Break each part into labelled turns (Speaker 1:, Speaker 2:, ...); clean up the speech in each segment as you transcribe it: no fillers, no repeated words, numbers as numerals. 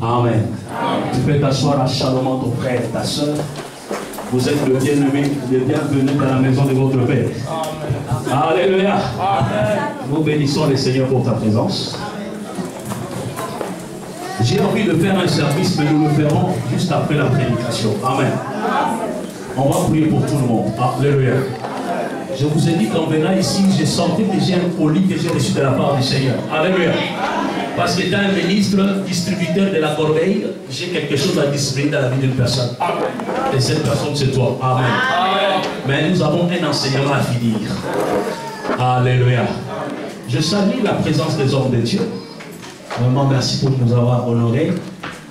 Speaker 1: Amen. Tu peux t'asseoir à Shalom, ton frère, ta soeur. Vous êtes le bienvenu dans la maison de votre Père. Amen. Alléluia. Amen. Nous bénissons le Seigneur pour ta présence. J'ai envie de faire un service, mais nous le ferons juste après la prédication. Amen. On va prier pour tout le monde. Alléluia. Je vous ai dit qu'en venant ici, j'ai senti que j'ai un colis que j'ai reçu de la part du Seigneur. Alléluia. Parce qu'étant un ministre, distributeur de la corbeille, j'ai quelque chose à distribuer dans la vie d'une personne. Et cette personne, c'est toi. Amen. Mais nous avons un enseignement à finir. Alléluia. Je salue la présence des hommes de Dieu. Vraiment, merci pour nous avoir honorés.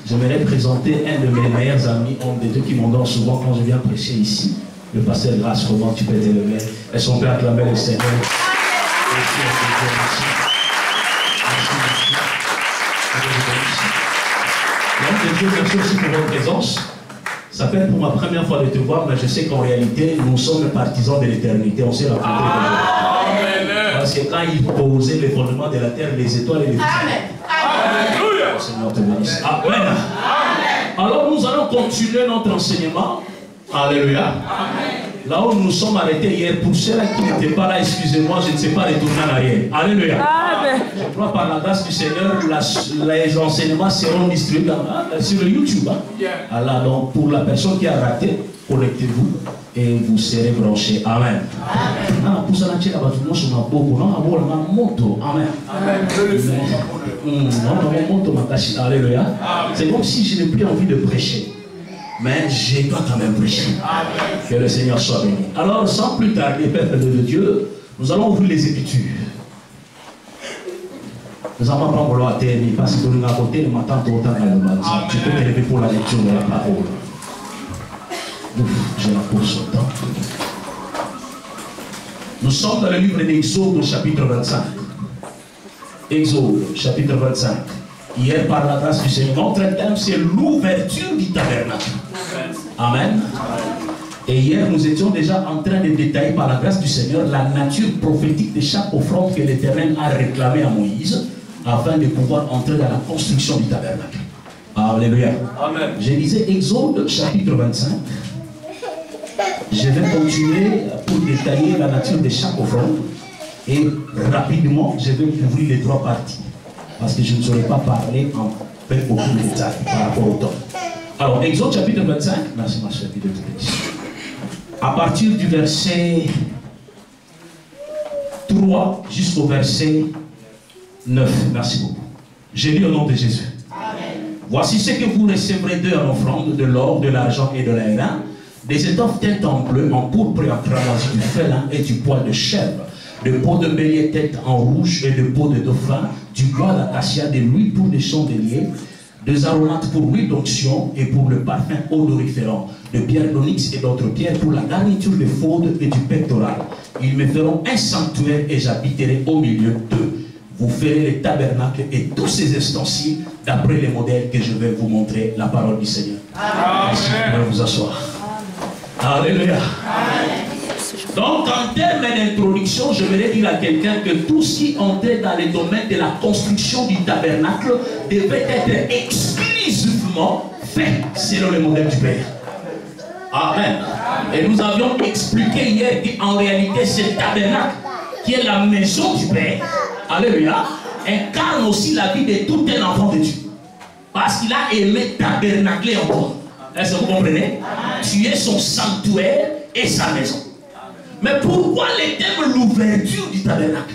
Speaker 1: J'aimerais présenter un de mes meilleurs amis, hommes de Dieu, qui m'endort souvent quand je viens prêcher ici. Le pasteur Grâce, comment tu peux t'élever? Est-ce qu'on peut acclamer le Seigneur? Merci aussi pour votre présence. Ça fait pour ma première fois de te voir, mais je sais qu'en réalité, nous sommes partisans de l'éternité. On s'est rencontrés. Parce que quand il posait les fondements de la terre, les étoiles et les fusées. Alléluia. Seigneur te bénisse. Amen. Alors nous allons continuer notre enseignement. Alléluia. Là où nous sommes arrêtés hier, pour ceux qui n'étaient pas là, excusez-moi, je ne sais pas retourner en arrière. Alléluia. Amen. Je crois par la grâce du Seigneur, les enseignements seront distribués sur le YouTube. Alors, donc, pour la personne qui a raté, connectez-vous et vous serez branchés. Amen. Amen. C'est comme si je n'ai plus envie de prêcher. Mais je dois quand même prêcher. Amen. Que le Seigneur soit béni. Alors, sans plus tarder, peuple de Dieu, nous allons ouvrir les Écritures. Nous allons prendre l'eau à terre, parce que nous avons côté le matin, tout autant dans le matin. Tu peux te lever pour la lecture de la parole. Ouf, je la pose sur le temps. Nous sommes dans le livre d'Exode, chapitre 25. Exode, chapitre 25. Hier, par la grâce du Seigneur, notre thème, c'est l'ouverture du tabernacle. Amen. Et hier, nous étions déjà en train de détailler par la grâce du Seigneur la nature prophétique de chaque offrande que l'Éternel a réclamée à Moïse afin de pouvoir entrer dans la construction du tabernacle. Alléluia. Amen. Je lisais Exode chapitre 25. Je vais continuer pour détailler la nature de chaque offrande et rapidement, je vais couvrir les trois parties. Parce que je ne saurais pas parler en beaucoup de détails par rapport au temps. Alors, Exode chapitre 25, merci ma chère, à partir du verset 3 jusqu'au verset 9, merci beaucoup. Je lis au nom de Jésus. Amen. Voici ce que vous recevrez d'eux en offrande, de l'or, de l'argent et de l'airain, des étoffes teintes en bleu, en pourpre et en cramoisi, du félin et du poil de chèvre, de peau de bélier tête en rouge et de peau de dauphin, du bois d'acacia, de l'huile pour des chandeliers, des aromates pour l'huile d'onction et pour le parfum odoriférant, de pierres d'onyx et d'autres pierres pour la garniture de faude et du pectoral. Ils me feront un sanctuaire et j'habiterai au milieu d'eux. Vous ferez le tabernacle et tous ses ustensiles d'après les modèles que je vais vous montrer. La parole du Seigneur. Amen. Merci. Vous asseoir. Alléluia. Amen. Donc, en termes d'introduction, je vais dire à quelqu'un que tout ce qui entrait dans le domaine de la construction du tabernacle devait être exclusivement fait selon le modèle du Père. Amen. Et nous avions expliqué hier qu'en réalité, ce tabernacle, qui est la maison du Père, alléluia, incarne aussi la vie de tout un enfant de Dieu. Parce qu'il a aimé tabernacler en toi. Est-ce que vous comprenez? Tu es son sanctuaire et sa maison. Mais pourquoi le thème l'ouverture du tabernacle?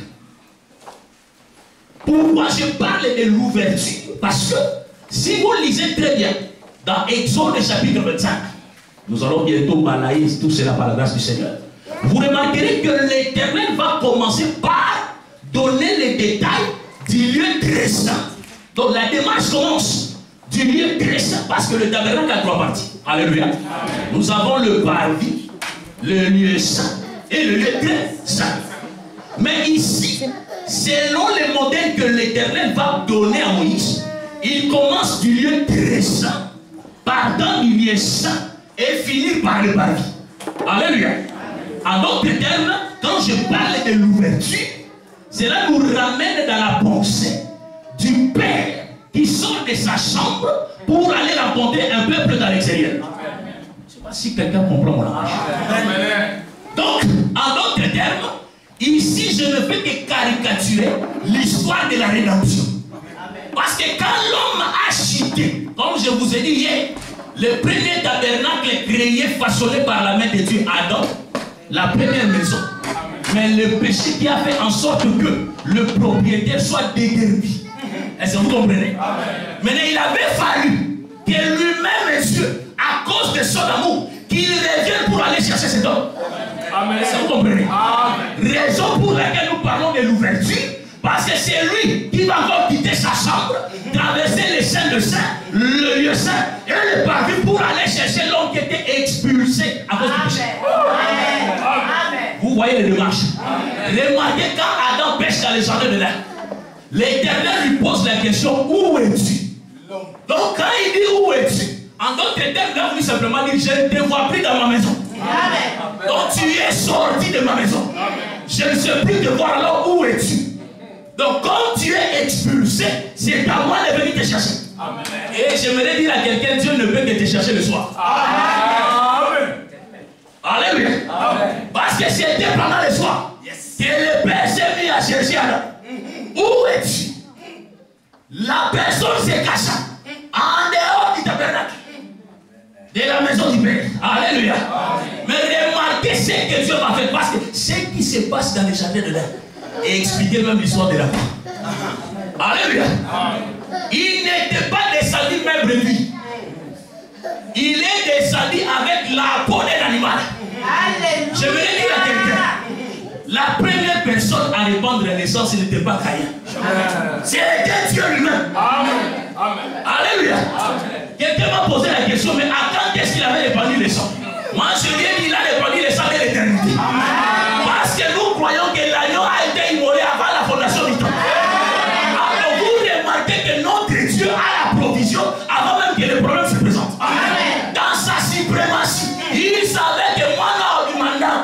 Speaker 1: Pourquoi je parle de l'ouverture? Parce que si vous lisez très bien dans Exode chapitre 25, nous allons bientôt balayer tout cela par la grâce du Seigneur. Vous remarquerez que l'Éternel va commencer par donner les détails du lieu très saint. Donc la démarche commence du lieu très saint parce que le tabernacle a trois parties. Alléluia. Amen. Nous avons le parvis, le lieu saint et le lieu très saint. Mais ici, selon les modèles que l'Éternel va donner à Moïse, il commence du lieu très saint, partant du lieu saint et finir par le parvis. Alléluia. En d'autres termes, quand je parle de l'ouverture, cela nous ramène dans la pensée du Père qui sort de sa chambre pour aller rencontrer un peuple dans l'extérieur. Je ne sais pas si quelqu'un comprend mon langage. Donc, en d'autres termes, ici, je ne fais que caricaturer l'histoire de la rédemption. Parce que quand l'homme a chuté, comme je vous ai dit hier, le premier tabernacle créé, façonné par la main de Dieu, Adam, la première maison. Mais le péché qui a fait en sorte que le propriétaire soit déguerpi. Est-ce que vous comprenez? Maintenant, il avait fallu que lui-même, Dieu, à cause de son amour, qu'il revienne pour aller chercher cet homme. Est-ce que vous comprenez? Raison pour laquelle nous parlons de l'ouverture. Parce que c'est lui qui va encore quitter sa chambre, traverser les saints de saints, le lieu saint et le parvis pour aller chercher l'homme qui était expulsé à cause du péché. Vous voyez les démarches. Remarquez quand Adam pêche dans les jardins de l'air, l'Éternel lui pose la question, où es-tu? Donc quand il dit où es-tu, en d'autres termes, il a voulu simplement dire, je ne te vois plus dans ma maison. Donc tu es sorti de ma maison. Je ne sais plus te voir, alors où es-tu? Donc, quand tu es expulsé, c'est à moi de venir te chercher. Amen. Et j'aimerais dire à quelqu'un, Dieu ne peut que te chercher le soir. Amen. Alléluia. Parce que c'était pendant le soir que le Père s'est mis à chercher Adam. Où es-tu? La personne se cacha en dehors du tabernacle, de la maison du Père. Alléluia. Mais remarquez ce que Dieu m'a fait. Parce que ce qui se passe dans les jardins de l'air, et expliquer même l'histoire de la vie. Alléluia. Il n'était pas descendu même de lui. Il est descendu avec la peau d'un animal. Je vais dire à quelqu'un, la première personne à répandre la naissance, ce n'était pas Caïn. C'était Dieu lui-même. Alléluia. Quelqu'un m'a posé la question, mais à quand est-ce qu'il avait répandu le sang? Moi je lui ai dit, il a répandu le sang de l'éternité. Parce que nous croyons que l'agneau a été immolé avant la fondation du temps. Alors vous remarquez que notre Dieu a la provision avant même que le problème se présente. Dans sa suprématie, il savait que moi n'a du mandat.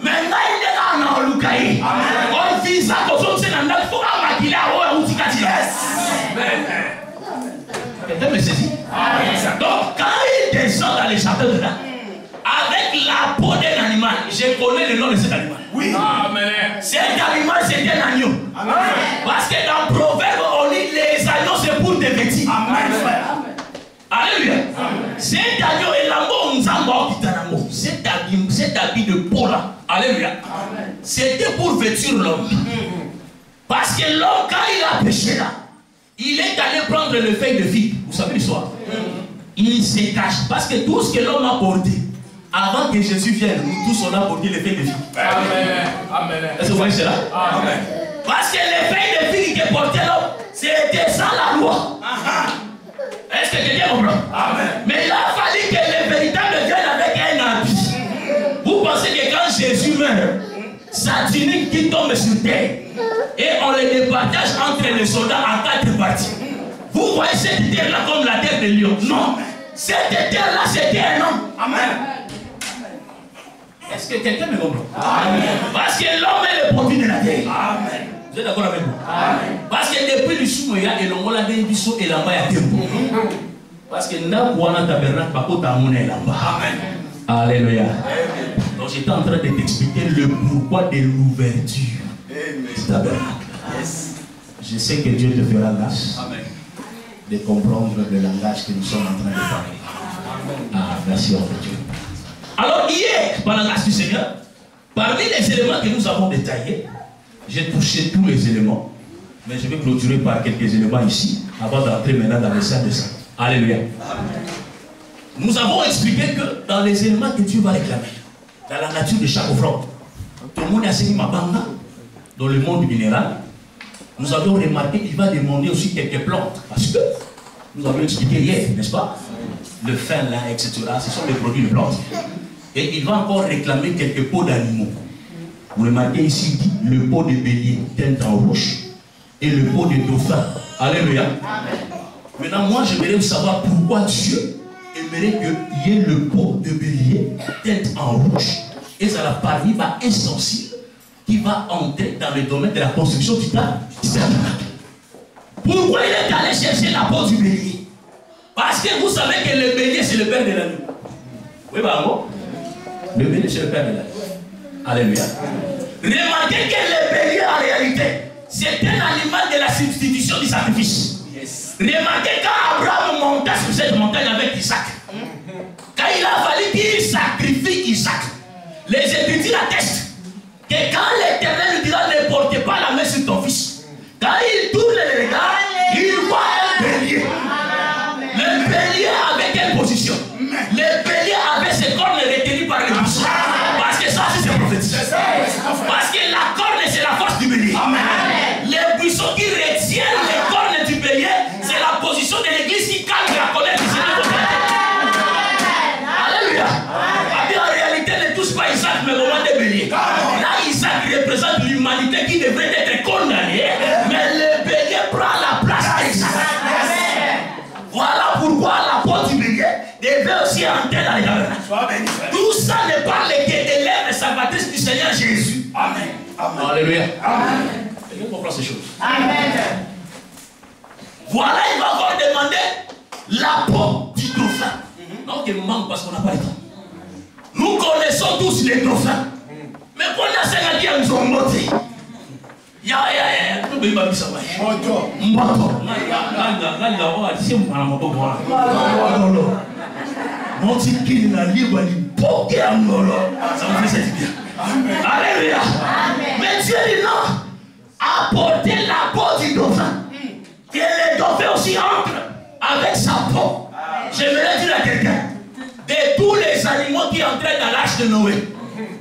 Speaker 1: Maintenant il est là en Lucaï. On vit ça comme ça, c'est un mandat. Il faut maquiller à haut et quelqu'un me saisit. Donc quand il descend dans les jardins de là, avec la peau d'un animal, je connais le nom de cet animal. Oui. Cet animal, c'est un agneau. Parce que dans Proverbe, on dit les agneaux, c'est pour des petits. Alléluia. Cet agneau est l'amour, cet habit de peau là. Alléluia. C'était pour vêtir l'homme. Parce que l'homme, quand il a péché là, il est allé prendre le feuille de figue. Vous savez l'histoire. Il se cache. Parce que tout ce que l'homme a porté, avant que Jésus vienne, nous tous on a porté les feuilles de figue. Amen. Est-ce que vous voyez cela? Amen. Parce que les feuilles de figue que portait l'homme, c'était sans la loi. Est-ce que quelqu'un comprend? Amen. Mais il a fallu que le véritable vienne avec un habit. Vous pensez que quand Jésus meurt, sa tunique qui tombe sur terre, et on les départage entre les soldats en 4 parties. Vous voyez cette terre-là comme la terre de lion? Non. Cette terre-là, c'était un homme. Amen. Est-ce que quelqu'un me comprend? Amen. Parce que l'homme est le produit de la terre. Amen. Vous êtes d'accord avec moi? Amen. Parce que depuis le Soumoya et l'Ongola de Bisso et l'Amba y a tempo. Parce que n'a pas un tabernacle, pas qu'au Tamouna et l'Amba. Amen. Alléluia. Donc j'étais en train de t'expliquer le pourquoi de l'ouverture du tabernacle. Je sais que Dieu te fera grâce de comprendre le langage que nous sommes en train de parler. Ah, merci à Dieu. Alors hier, par la grâce du Seigneur, parmi les éléments que nous avons détaillés, j'ai touché tous les éléments, mais je vais clôturer par quelques éléments ici, avant d'entrer maintenant dans les saints de saints. Alléluia. Nous avons expliqué que dans les éléments que Dieu va réclamer, dans la nature de chaque offrande, tout le monde a saisi ma bande dans le monde minéral. Nous avons remarqué qu'il va demander aussi quelques plantes, parce que nous avons expliqué hier, n'est-ce pas? Le fin, là, etc. Ce sont des produits de plantes. Et il va encore réclamer quelques peaux d'animaux. Vous remarquez ici, il dit le pot de bélier teint en rouge et le pot de dauphin. Alléluia. Maintenant, moi, j'aimerais savoir pourquoi Dieu aimerait qu'il y ait le pot de bélier teint en rouge. Et ça la parmi va insensible qui va entrer dans le domaine de la construction du tabernacle. Pourquoi il est allé chercher la peau du bélier? Parce que vous savez que le bélier c'est le père de la nuit. Oui, bravo. Le bélier c'est le père de la nuit. Alléluia. Remarquez que le bélier en réalité c'est un animal de la substitution du sacrifice. Yes. Remarquez quand Abraham monta sur cette montagne avec Isaac. Quand il a fallu qu'il sacrifie Isaac, les Écritures attestent que quand l'Éternel lui dira ne portez pas la main sur ton fils, quand il tourne les regards, il voit un bélier. Le bélier avait quelle position? Le bélier avait ses cornes retenues par le buisson. Parce que ça c'est prophétique. Parce que la corne c'est la force du bélier. Les buissons qui retiennent les cornes du bélier, c'est la position de l'église qui calme la colère du Seigneur. Alléluia. En réalité, ne touche pas Isaac, mais le moment des béliers. Là, Isaac représente l'humanité qui devrait être condamnée, mais le bélier prend la place d'Isaac. Voilà pourquoi la porte du bélier devait aussi entrer dans les tabernacles. Tout ça ne parle que de l'œuvre salvatrice du Seigneur Jésus. Amen. Amen. Alléluia. Amen. Quelqu'un comprend ces choses. Amen. Voilà, il va encore demander la peau du dauphin. Non, qu'il manque parce qu'on n'a pas le temps. Nous connaissons tous les dauphins. Mais qu'on a 50 ans, ils ont monté. Alléluia. Mais Dieu dit non. Apportez la peau du dauphin. Que le dauphin aussi entre avec sa peau. J'aimerais dire à quelqu'un, de tous les animaux qui entraient dans l'arche de Noé,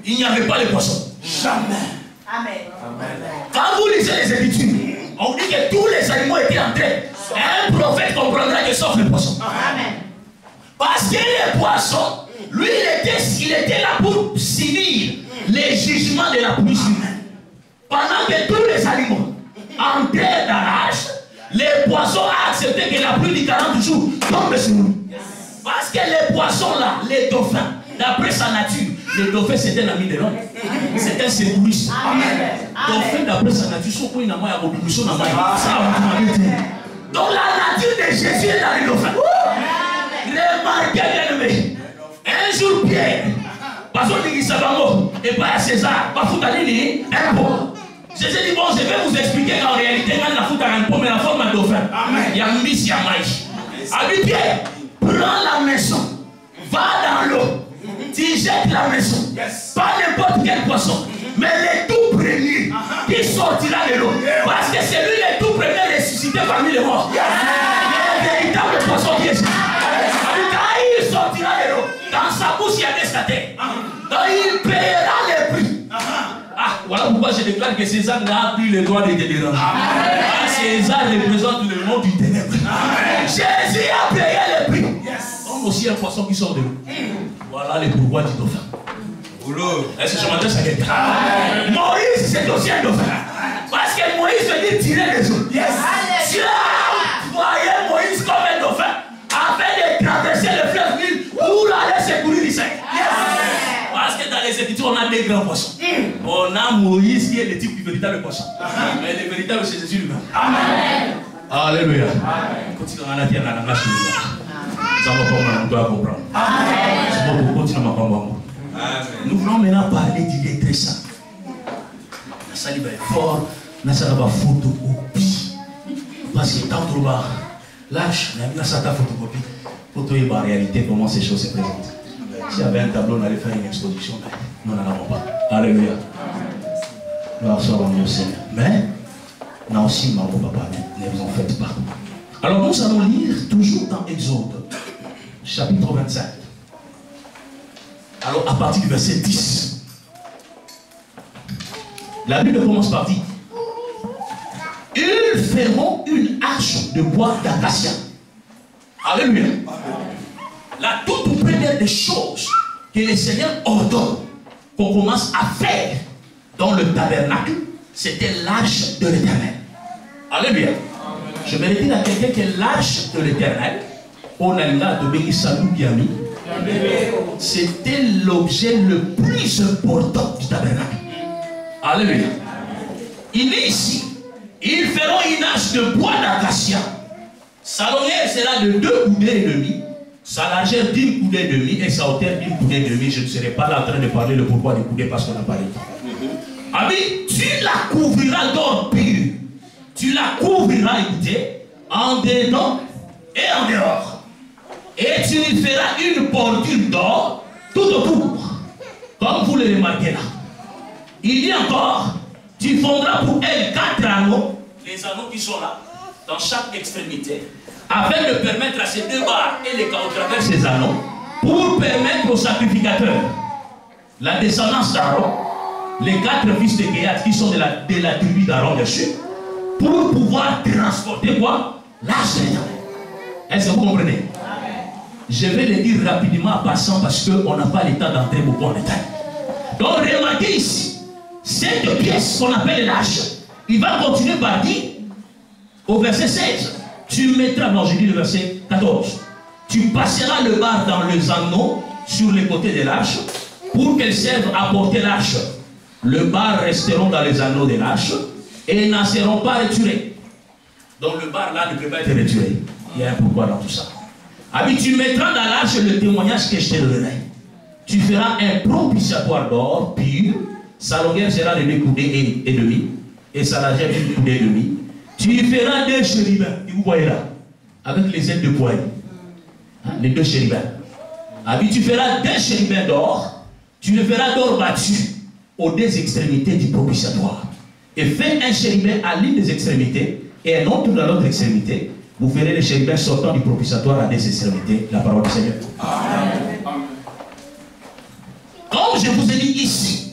Speaker 1: il n'y avait pas de poissons. Jamais. Amen. Quand vous lisez les Écritures, on dit que tous les animaux étaient entrés. Un prophète comprendra que sauf les poissons. Amen. Parce que les poissons, lui, il était là pour subir les jugements de la police humaine. Pendant que tous les animaux entraient dans l'arche, les poissons ont accepté que la pluie de 40 jours tombe sur nous. Parce que les poissons là, les dauphins, d'après sa nature, les dauphins c'était un ami de l'homme. C'est un sécuriste. Dauphin d'après sa nature, donc la nature de Jésus est dans les dauphins. Remarquez bien aimé. Un jour Pierre, parce qu'on dit et pas à César, pas foutre à l'île, un pot. Jésus dit bon, je vais vous expliquer qu'en réalité, quand la foutre à un pot, mais la forme d'un dauphin. Il y a mis, il y a maïs. Ami Pierre, prends la maison, va dans l'eau, tu jettes la maison, pas n'importe quel poisson, mais le tout premier qui sortira de l'eau, parce que c'est lui le tout premier ressuscité parmi les morts. Le véritable poisson qui est quand il sortira de l'eau, dans sa bouche il y a des statins, donc il paiera le prix. Ah, voilà pourquoi je déclare que César n'a plus le droit de te déranger. César représente le monde du ténèbre. Jésus a payé le prix. Comme aussi un poisson qui sort de l'eau. Voilà le pouvoir du dauphin. Est-ce que je m'adresse à quelqu'un? Moïse, c'est aussi un dauphin. Parce que Moïse veut dire tirer les eaux. Dieu voyait Moïse comme un dauphin afin de traverser le fleuve Nil pour aller secourir l'Israël. Parce que dans les Écritures, on a des grands poissons. On a Moïse qui est le type du véritable poisson. Mais le véritable, c'est Jésus lui-même. Amen. Alléluia. Continuons à la terre, à la nation. Ça va pas, on doit comprendre. Amen. Nous voulons maintenant parler du lettré saint. La salive est fort, la salive est photocopie. Parce que tant trop bas, lâche, la photocopie. Photo et la réalité, comment ces choses se présentent. S'il y avait un tableau, on allait faire une exposition, mais nous n'en avons pas. Alléluia. Gloire soit rendue au Seigneur. Mais, non, aussi, ma papa, ne vous en faites pas. Alors, nous allons lire toujours dans Exode, chapitre 25. Alors, à partir du verset 10, la Bible commence par dire: ils feront une arche de bois d'acacia. Alléluia. La toute première des choses que le Seigneur ordonne qu'on commence à faire dans le tabernacle, c'était l'arche de l'Éternel. Alléluia. Je vais dire à quelqu'un que l'arche de l'Éternel, on a là de Bénissalou Biami, c'était l'objet le plus important du tabernacle. Alléluia. Il est ici. Ils feront une arche de bois d'acacia. Sa longueur sera de 2 coudées et demi, sa largeur d'1 coudée et demi et sa hauteur d'1 coudée et demi. Je ne serai pas là en train de parler le pourquoi des coudées parce qu'on n'a pas le temps. Ami, tu la couvriras d'or pur. Tu la couvriras, écoutez, en dedans et en dehors. Et tu lui feras une bordure d'or tout autour, comme vous le remarquez là. Il dit encore, tu fondras pour elle 4 anneaux, les anneaux qui sont là, dans chaque extrémité, afin de permettre à ces 2 barres et les au travers ces anneaux, pour permettre aux sacrificateurs, la descendance d'Aaron, les 4 fils de Kéhat qui sont de la tribu d'Aaron dessus, pour pouvoir transporter quoi? L'arche de l'Éternel. Est-ce que vous comprenez? Je vais le dire rapidement en passant parce qu'on n'a pas le temps d'entrer beaucoup en détail. Donc remarquez ici, cette pièce qu'on appelle l'arche, il va continuer par dire au verset 16, tu mettras, non je dis le verset 14, tu passeras le bar dans les anneaux sur les côtés de l'arche pour qu'elle serve à porter l'arche. Le bar resteront dans les anneaux de l'arche et n'en seront pas retirés. Donc le bar là ne peut pas être retiré. Il y a un pourquoi dans tout ça. Abi, tu mettras dans l'arche le témoignage que je te donnerai. Tu feras un propitiatoire d'or pur. Sa longueur sera de 2 coudées et demi. Et sa largeur de 1 coudée et demi. Tu feras 2 chérubins. Vous voyez là. Avec les ailes de poing. Hein, les 2 chérubins. Abi, tu feras 2 chérubins d'or. Tu le feras d'or battu aux 2 extrémités du propitiatoire. Et fais un chérubin à l'une des extrémités et un autre dans l'autre extrémité. Vous verrez les chérubins sortant du propitiatoire à 2 extrémités. La parole du Seigneur. Amen. Comme je vous ai dit ici,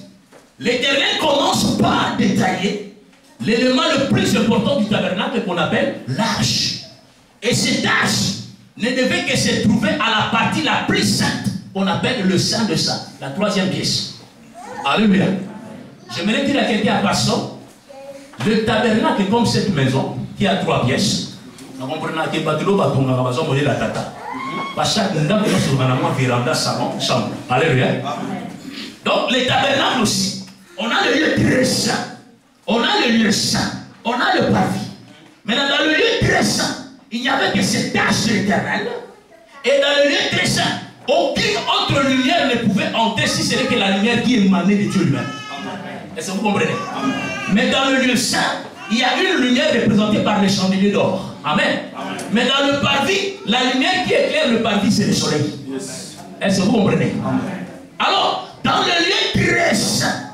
Speaker 1: l'Éternel commence par détailler l'élément le plus important du tabernacle qu'on appelle l'arche. Et cette arche ne devait que se trouver à la partie la plus sainte qu'on appelle le Saint de Saints, la 3e pièce. Alléluia. J'aimerais dire à quelqu'un en passant, le tabernacle est comme cette maison qui a 3 pièces. Nous comprenons que Batilo va tomber dans la maison de la tata. Parce que nous avons sur véranda, salon, chambre. Alléluia. Donc, les tabernacles aussi, on a le lieu très saint, on a le lieu saint, on a le parvis. Maintenant, dans le lieu très saint, il n'y avait que cette tâche de l'Éternel. Et dans le lieu très saint, aucune autre lumière ne pouvait entrer si ce n'est que la lumière qui émanait de Dieu lui-même. Est-ce que vous comprenez? Mais dans le lieu saint, il y a une lumière représentée par les chandeliers d'or. Amen. Mais dans le parvis, la lumière qui éclaire le parvis, c'est le soleil. Est-ce que vous comprenez? Alors, dans le lieu très saint,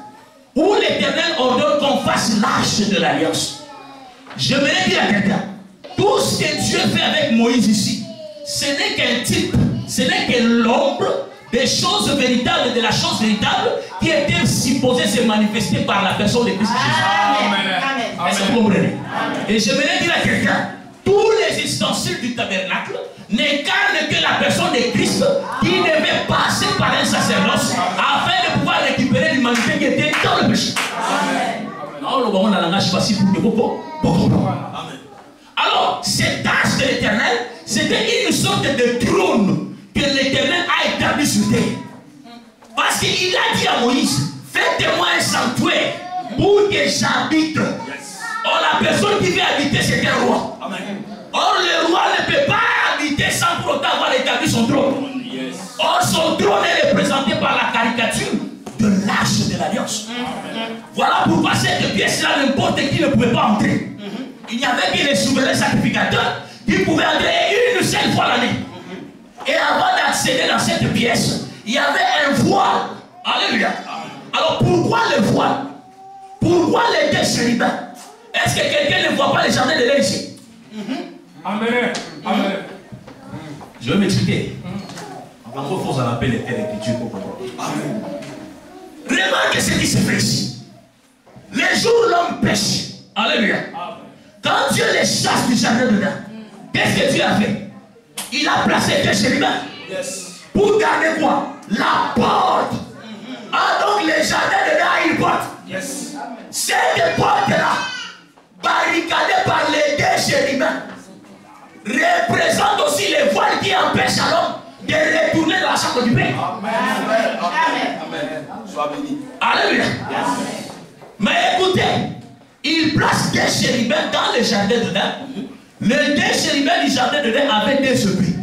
Speaker 1: où l'Éternel ordonne qu'on fasse l'arche de l'alliance, j'aimerais dire à quelqu'un, tout ce que Dieu fait avec Moïse ici, ce n'est qu'un type, ce n'est que l'ombre des choses véritables, de la chose véritable qui était supposée se manifester par la personne de Christ Jésus. Est-ce que vous comprenez? Et j'aimerais dire à quelqu'un, tous les ustensiles du tabernacle n'incarnent que la personne de Christ qui devait passer par un sacerdoce afin de pouvoir récupérer l'humanité qui était dans le péché. Non, le moment dans la langage facile pour que beaucoup. Alors, cette tâche de l'Éternel, c'était une sorte de trône que l'Éternel a établi sur terre. Parce qu'il a dit à Moïse, faites-moi un sanctuaire pour que j'habite. Or, la personne qui veut habiter, c'est un roi. Or, le roi ne peut pas habiter sans pour autant avoir établi son trône. Or, son trône est représenté par la caricature de l'arche de l'alliance. Voilà pourquoi cette pièce-là, n'importe qui ne pouvait pas entrer. Il n'y avait que les souverains sacrificateurs qui pouvaient entrer une seule fois l'année. Et avant d'accéder dans cette pièce, il y avait un voile. Alléluia. Alors pourquoi le voile? Pourquoi les 2 chérubins? Est-ce que quelqu'un ne voit pas les jardins de l'air ici? Amen. Amen. Je vais m'expliquer. En gros, il faut en appeler les terres écritures pour comprendre. Amen. Remarquez ce qui se fait ici. Les jours l'homme pêche. Alléluia. Quand Dieu les chasse du jardin dedans, qu'est-ce que Dieu a fait? Il a placé 2 chérubins. Pour garder quoi? La porte. Ah, donc les jardins dedans ont une porte. Cette porte-là, barricadée par les 2 chérubins, représente aussi les voiles qui empêchent à l'homme de retourner dans la chambre du Père. Amen. Sois béni. Alléluia. Mais écoutez, il place 2 chérubins dans le jardin dedans, les deux chérubins du jardin dedans avaient des épées.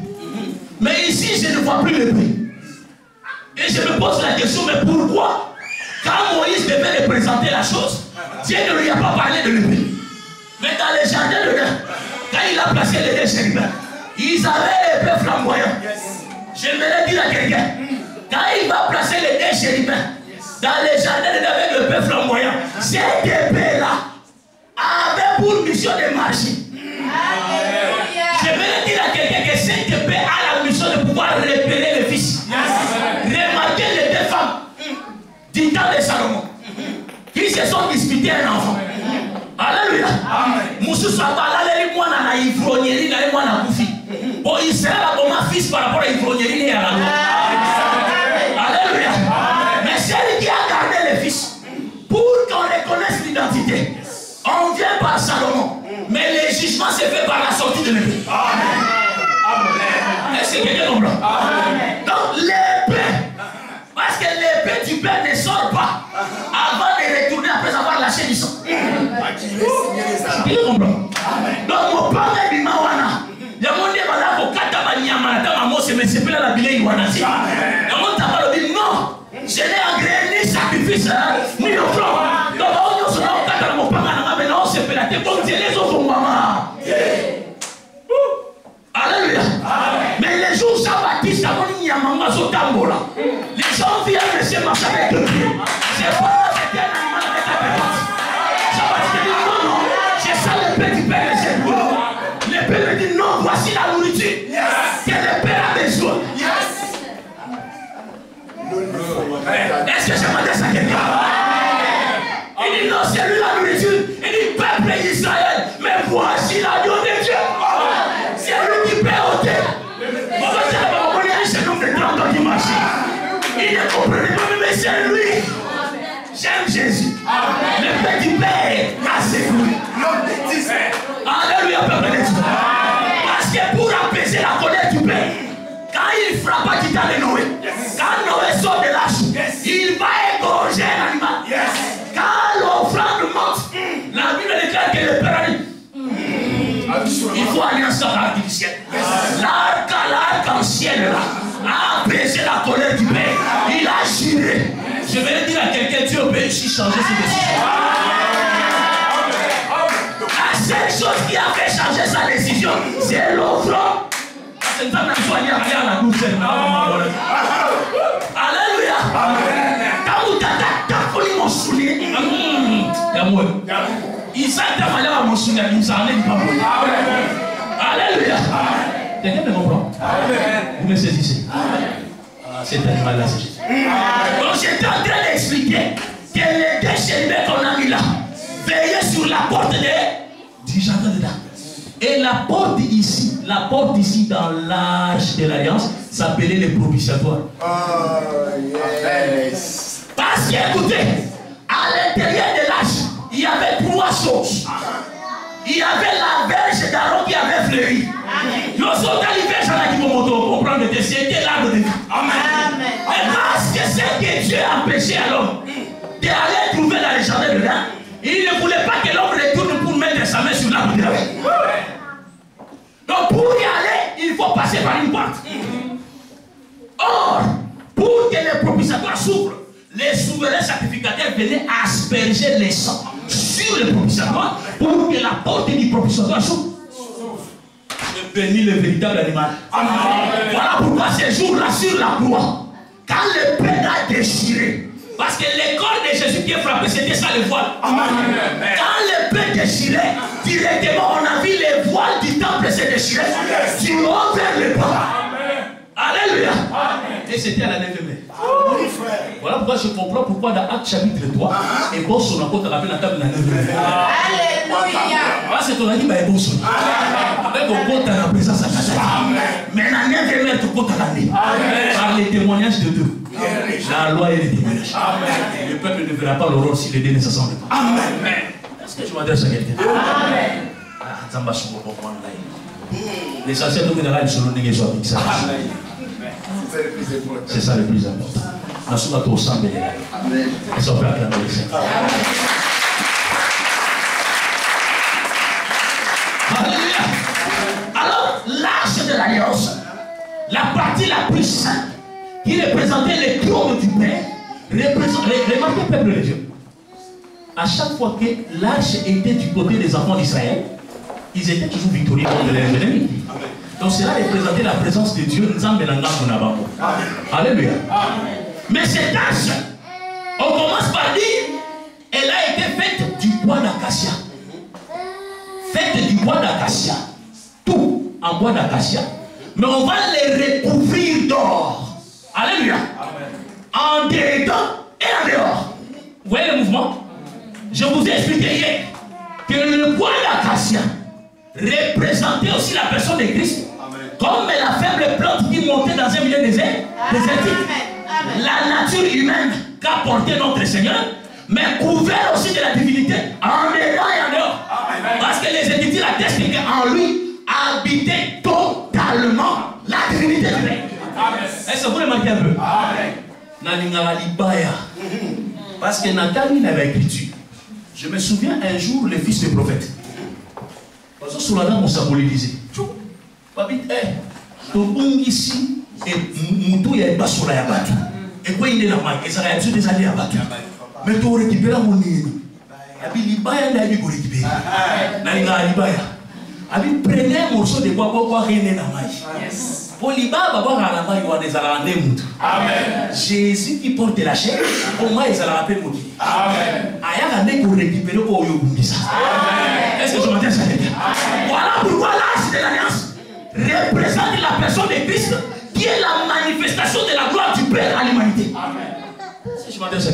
Speaker 1: Mais ici, je ne vois plus l'épée. Et je me pose la question, mais pourquoi, quand Moïse devait représenter la chose, Dieu ne lui a pas parlé de l'épée? Mais dans le jardin dedans, quand il a placé les deux chérubins, ils avaient l'épée flamboyante. J'aimerais dire à quelqu'un, quand il va placer les deux chérubins dans le jardin dedans avec l'épée flamboyante, cette épée-là avait pour mission de marcher. Je vais dire à quelqu'un que cette épée a la mission de pouvoir repérer le fils. Remarquez les deux femmes du temps de Salomon qui se sont disputées un enfant. Alléluia. Moussou Sabala, les moines à la ivrognerie, les moines à Koufi. Bon, il sera là comme un fils par rapport à l'ivrognerie et à la loi. Alléluia. Mais celle qui a gardé le fils, pour qu'on reconnaisse l'identité, on vient par Salomon. Mais le jugement se fait par la sortie de l'épée. Est-ce que quelqu'un comprend? Donc l'épée, parce que l'épée du père ne sort pas avant de retourner après avoir lâché du sang. Quelqu'un comprend? Donc mon père est bimawana. Il y a mon dieu malako kata banyama na tama mose mais c'est pas la bilei wana si. Il y a mon tabalo dit non, je n'ai agréé ni sacrifice ni offrande. Donc on y sera kata na mon père na mais non c'est pas la tête comme Dieu les autres maman. Alléluia. Mais les jours Jean-Baptiste avant il y a maman sur tambola. Les gens viennent de se marcher avec eux. C'est pas c'était un animal avec la pépite. Jean-Baptiste dit non, non, j'ai ça le père du père et c'est moi. Le père lui dit non, voici la nourriture que le père a besoin. Est-ce que je m'adresse à quelqu'un? Il dit non, c'est lui la nourriture. Il dit peuple Israël, mais voici l'agneau de Dieu. C'est lui qui paie au terre. On va dire, on est un jeune homme de 30 ans qui marche. Il ne comprenait pas, mais c'est lui. J'aime Jésus. Le petit père a ses fruits. Alléluia, peuple de Dieu. Parce que pour apaiser la colère du père, quand il frappa Tita de Noé, quand Noé sort de l'arche, il va égorger un animal. Quand l'offrande monte, la Bible déclare que le père a dit il faut aller en sorte artificielle. L'arc-en-ciel là a apaisé la colère du père. Il a juré. Je vais dire à quelqu'un, Dieu peut aussi changer ses décisions. La seule chose qui a fait changer sa décision, c'est l'offrande. C'est une femme qui a soigné à la douce. Alléluia. Quand vous t'appelez mon soulier, il s'attend à mon soulier, il s'en est pas bon. Alléluia. Quelqu'un me comprend? Vous me saisissez? Cet animal-là, c'est Jésus. Donc j'étais en train d'expliquer que les deux chérubins qu'on a mis là veillaient sur la porte du jardin dedans. Et la porte ici dans l'arche de l'Alliance s'appelait le propitiatoire. Parce que, écoutez, à l'intérieur de l'arche, il y avait trois choses. Il y avait la verge d'Aaron qui avait fleuri. Le soldat qui verge à la qui comprendre que c'était l'arbre de vie. Amen. Mais parce que c'est que Dieu a empêché à l'homme d'aller trouver la légende dedans, il ne voulait pas que l'homme retourne pour mettre sa main sur l'arbre de la vie. Donc pour y aller, il faut passer par une porte. Or, pour que le propitiatoire s'ouvre, les souverains sacrificateurs venaient asperger les sangs sur le propitiatoire pour que la porte du propitiatoire s'ouvre. Je bénis le véritable animal. Amen. Voilà pourquoi ces jours-là sur la croix, quand le Père a déchiré, parce que le corps de Jésus qui est frappé, c'était ça le voile. Amen. Quand le Père déchirait, directement on a vu les voiles du temple se déchirer du haut vers le bas. Alléluia. Et c'était à la 9e mai. Voilà pourquoi je comprends pourquoi dans Acte chapitre 3, et bon son encore te rappelle la table de la 9e mai. Alléluia. Parce que ton ami est bon son. Avec au compte à la présence à Kassai. Mais la 9e mai te compte à l'année. Par les témoignages de Dieu. La loi et les témoignages. Le peuple ne verra pas l'aurore si les deux ne se sentent pas. Amen. Est-ce que je m'adresse à quelqu'un? Amen. L'essentiel de la vie, c'est le plus important. C'est ça le plus important. Nous sommes tous ensemble. Amen. Et ça peut acclamer le Seigneur. l'Alliance, la partie la plus sainte, qui représentait le trône du Père, remarquez, peuple de Dieu. À chaque fois que l'arche était du côté des enfants d'Israël, ils étaient toujours victorieux contre les ennemis. Donc cela représentait la présence de Dieu. Alléluia. Mais cette arche, on commence par dire, elle a été faite du bois d'acacia. Faite du bois d'acacia. Tout en bois d'acacia. Mais on va les recouvrir d'or. Alléluia. En dedans et en dehors. Vous voyez le mouvement? Je vous ai expliqué hier que le bois d'acacia représentait aussi la personne de Christ. Comme la faible plante qui montait dans un milieu désertique. La nature humaine qu'a porté notre Seigneur, mais couvert aussi de la divinité en dedans et en dehors. Parce que les Écritures attestent qu'en lui habitait totalement la divinité humaine. Est-ce que vous remarquez un peu? Parce que Nathan n'avait écriture. Je me souviens un jour, le fils du prophète. Parce que sur la dame, on symbolisait. Ici, et Moutou, il y a pas sur la yabat. Et quoi, il est là, et ça a des années à battre. Mais tu récupères mon nez. Abi Libaya n'a pas récupéré. N'a Libaya. Abi prenez un morceau de bois pour voir rien dans la maille. Pour Libaya, d'abord à la maille, il y a des alandais Moutou. Jésus qui porte la chair, au moins ils allaient rappeler Moutou. Amen. Aïe, pour récupérer au Yobundisa. Est-ce que je m'entends ça? Voilà pourquoi l'âge de l'alliance représente la personne de Christ qui est la manifestation de la gloire du Père à l'humanité. Est-ce que je m'entends ça?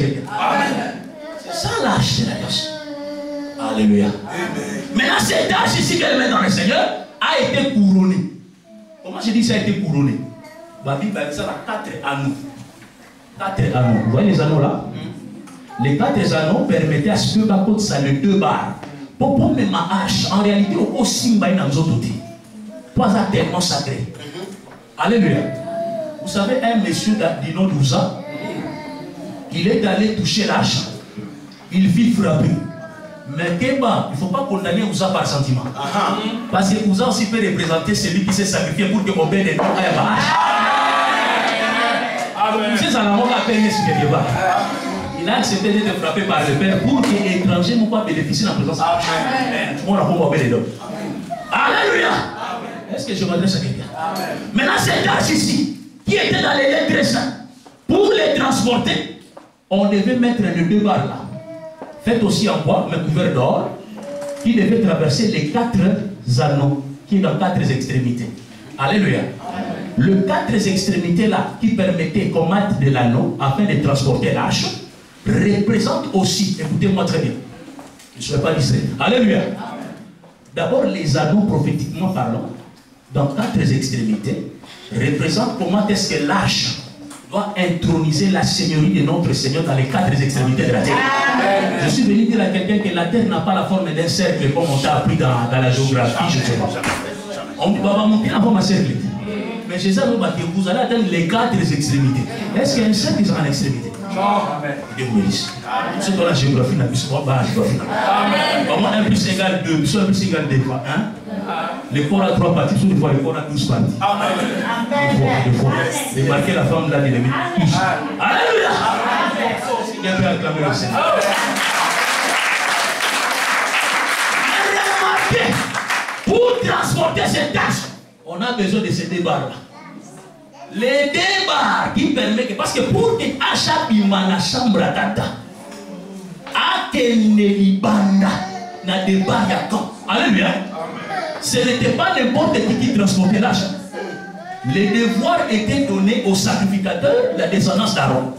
Speaker 1: C'est ça l'âge de l'alliance. Alléluia. Maintenant, cet âge ici qu'elle met dans le Seigneur a été couronné. Comment je dis ça a été couronné? La Bible a dit ça dans 4 anneaux. 4 anneaux. Vous voyez les anneaux là? Les 4 anneaux permettaient à ce que par contre ça les 2 barres. Pour même ma hache, en réalité, au Simba dans les autres côtés. Pas tellement sacré. Alléluia. Vous savez, un monsieur du nom d'Ouza, il est allé toucher l'âge. Il vit frapper. Mais Keba, il ne faut pas condamner Ouza par sentiment. Parce que Ouza aussi peut représenter celui qui s'est sacrifié pour que Obed ait un il a accepté d'être frappé par le Père pour que les étrangers n'ont pas bénéficié de la présence. Amen. Tout le monde a pas oublié les dons. Alléluia. Est-ce que je m'adresse à quelqu'un? Maintenant, cet âge ici, qui était dans les lettres saintes, pour les transporter, on devait mettre les 2 barres là, faites aussi en bois, mais couverts d'or, qui devait traverser les 4 anneaux, qui est dans 4 extrémités. Alléluia. Le 4 extrémités là, qui permettaient qu'on mette de l'anneau afin de transporter l'arche, représente aussi, écoutez-moi très bien, je ne serai pas distrait. Alléluia. D'abord, les anneaux prophétiquement parlant, dans 4 extrémités, représentent comment est-ce que l'arche doit introniser la seigneurie de notre Seigneur dans les 4 extrémités de la terre. Amen. Je suis venu dire à quelqu'un que la terre n'a pas la forme d'un cercle comme on t'a appris dans la géographie, je ne sais pas. On va monter la forme à cercle. Mais Jésus nous dit que vous allez atteindre les 4 extrémités. Est-ce qu'il y a un cercle qui sera en extrémité? Non. Dieu vous bénisse. Ceux qui ont la géographie, n'a plus pas la géographie. Comment 1 plus égale 2, 1 plus égale 2 fois 1. Le corps a 3 parties, sur le corps a 12 parties. Amen. 2 fois. Et marquez la forme de la dynamique. Alléluia. Il y a un peu acclamer le Seigneur. Remarquez, pour transporter cette tâche, on a besoin de ces 2 barres là. Les 2 barres qui permettent, parce que pour que Achabima la chambre à tata, Akenelibanda n'a des barres à quand. Alléluia. Ce n'était pas n'importe qui transportait l'argent. Les devoirs étaient donnés aux sacrificateurs, la descendance d'Aaron.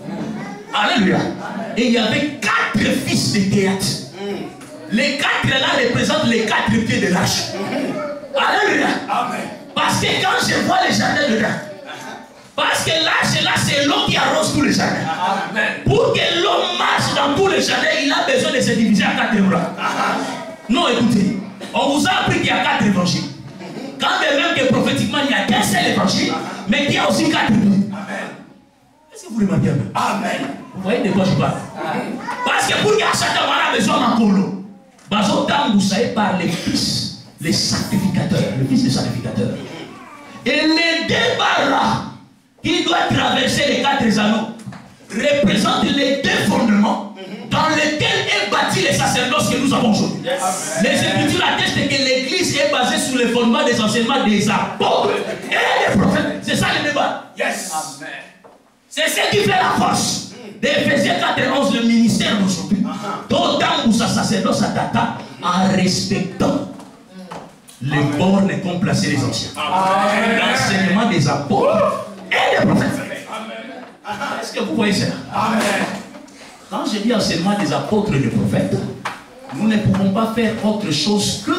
Speaker 1: Alléluia. Et il y avait 4 fils de théâtre. Les 4 là représentent les 4 pieds de l'arche. Alléluia. Parce que quand je vois les jardins dedans, parce que l'arche là c'est l'eau qui arrose tous les jardins. Pour que l'eau marche dans tous les jardins, il a besoin de se diviser à 4 bras. Non, écoutez, on vous a appris qu'il y a 4 évangiles. Quand même que prophétiquement il n'y a qu'un seul évangile, mais qu'il y a aussi 4 pieds. Est-ce que vous remarquez un peu? Amen. Vous voyez de quoi je parle? Parce que pour qu'il y ait chacun a besoin d'un colo. Vous savez par les fils, les sacrificateurs, le fils des sacrificateurs. Et les deux barres qui doivent traverser les 4 anneaux représentent les 2 fondements dans lesquels est bâti les sacerdoces que nous avons aujourd'hui. Les Écritures attestent que l'Église est basée sur le fondement des enseignements des apôtres et des prophètes. C'est ça le débat. C'est ce qui fait la force d'Éphésiens 4:11, le ministère d'aujourd'hui. D'autant où sa sacerdoce attata en respectant les bornes qu'ont placé les anciens. L'enseignement des apôtres et des prophètes. Est-ce que vous voyez ça? Quand je dis enseignement des apôtres et des prophètes, nous ne pouvons pas faire autre chose que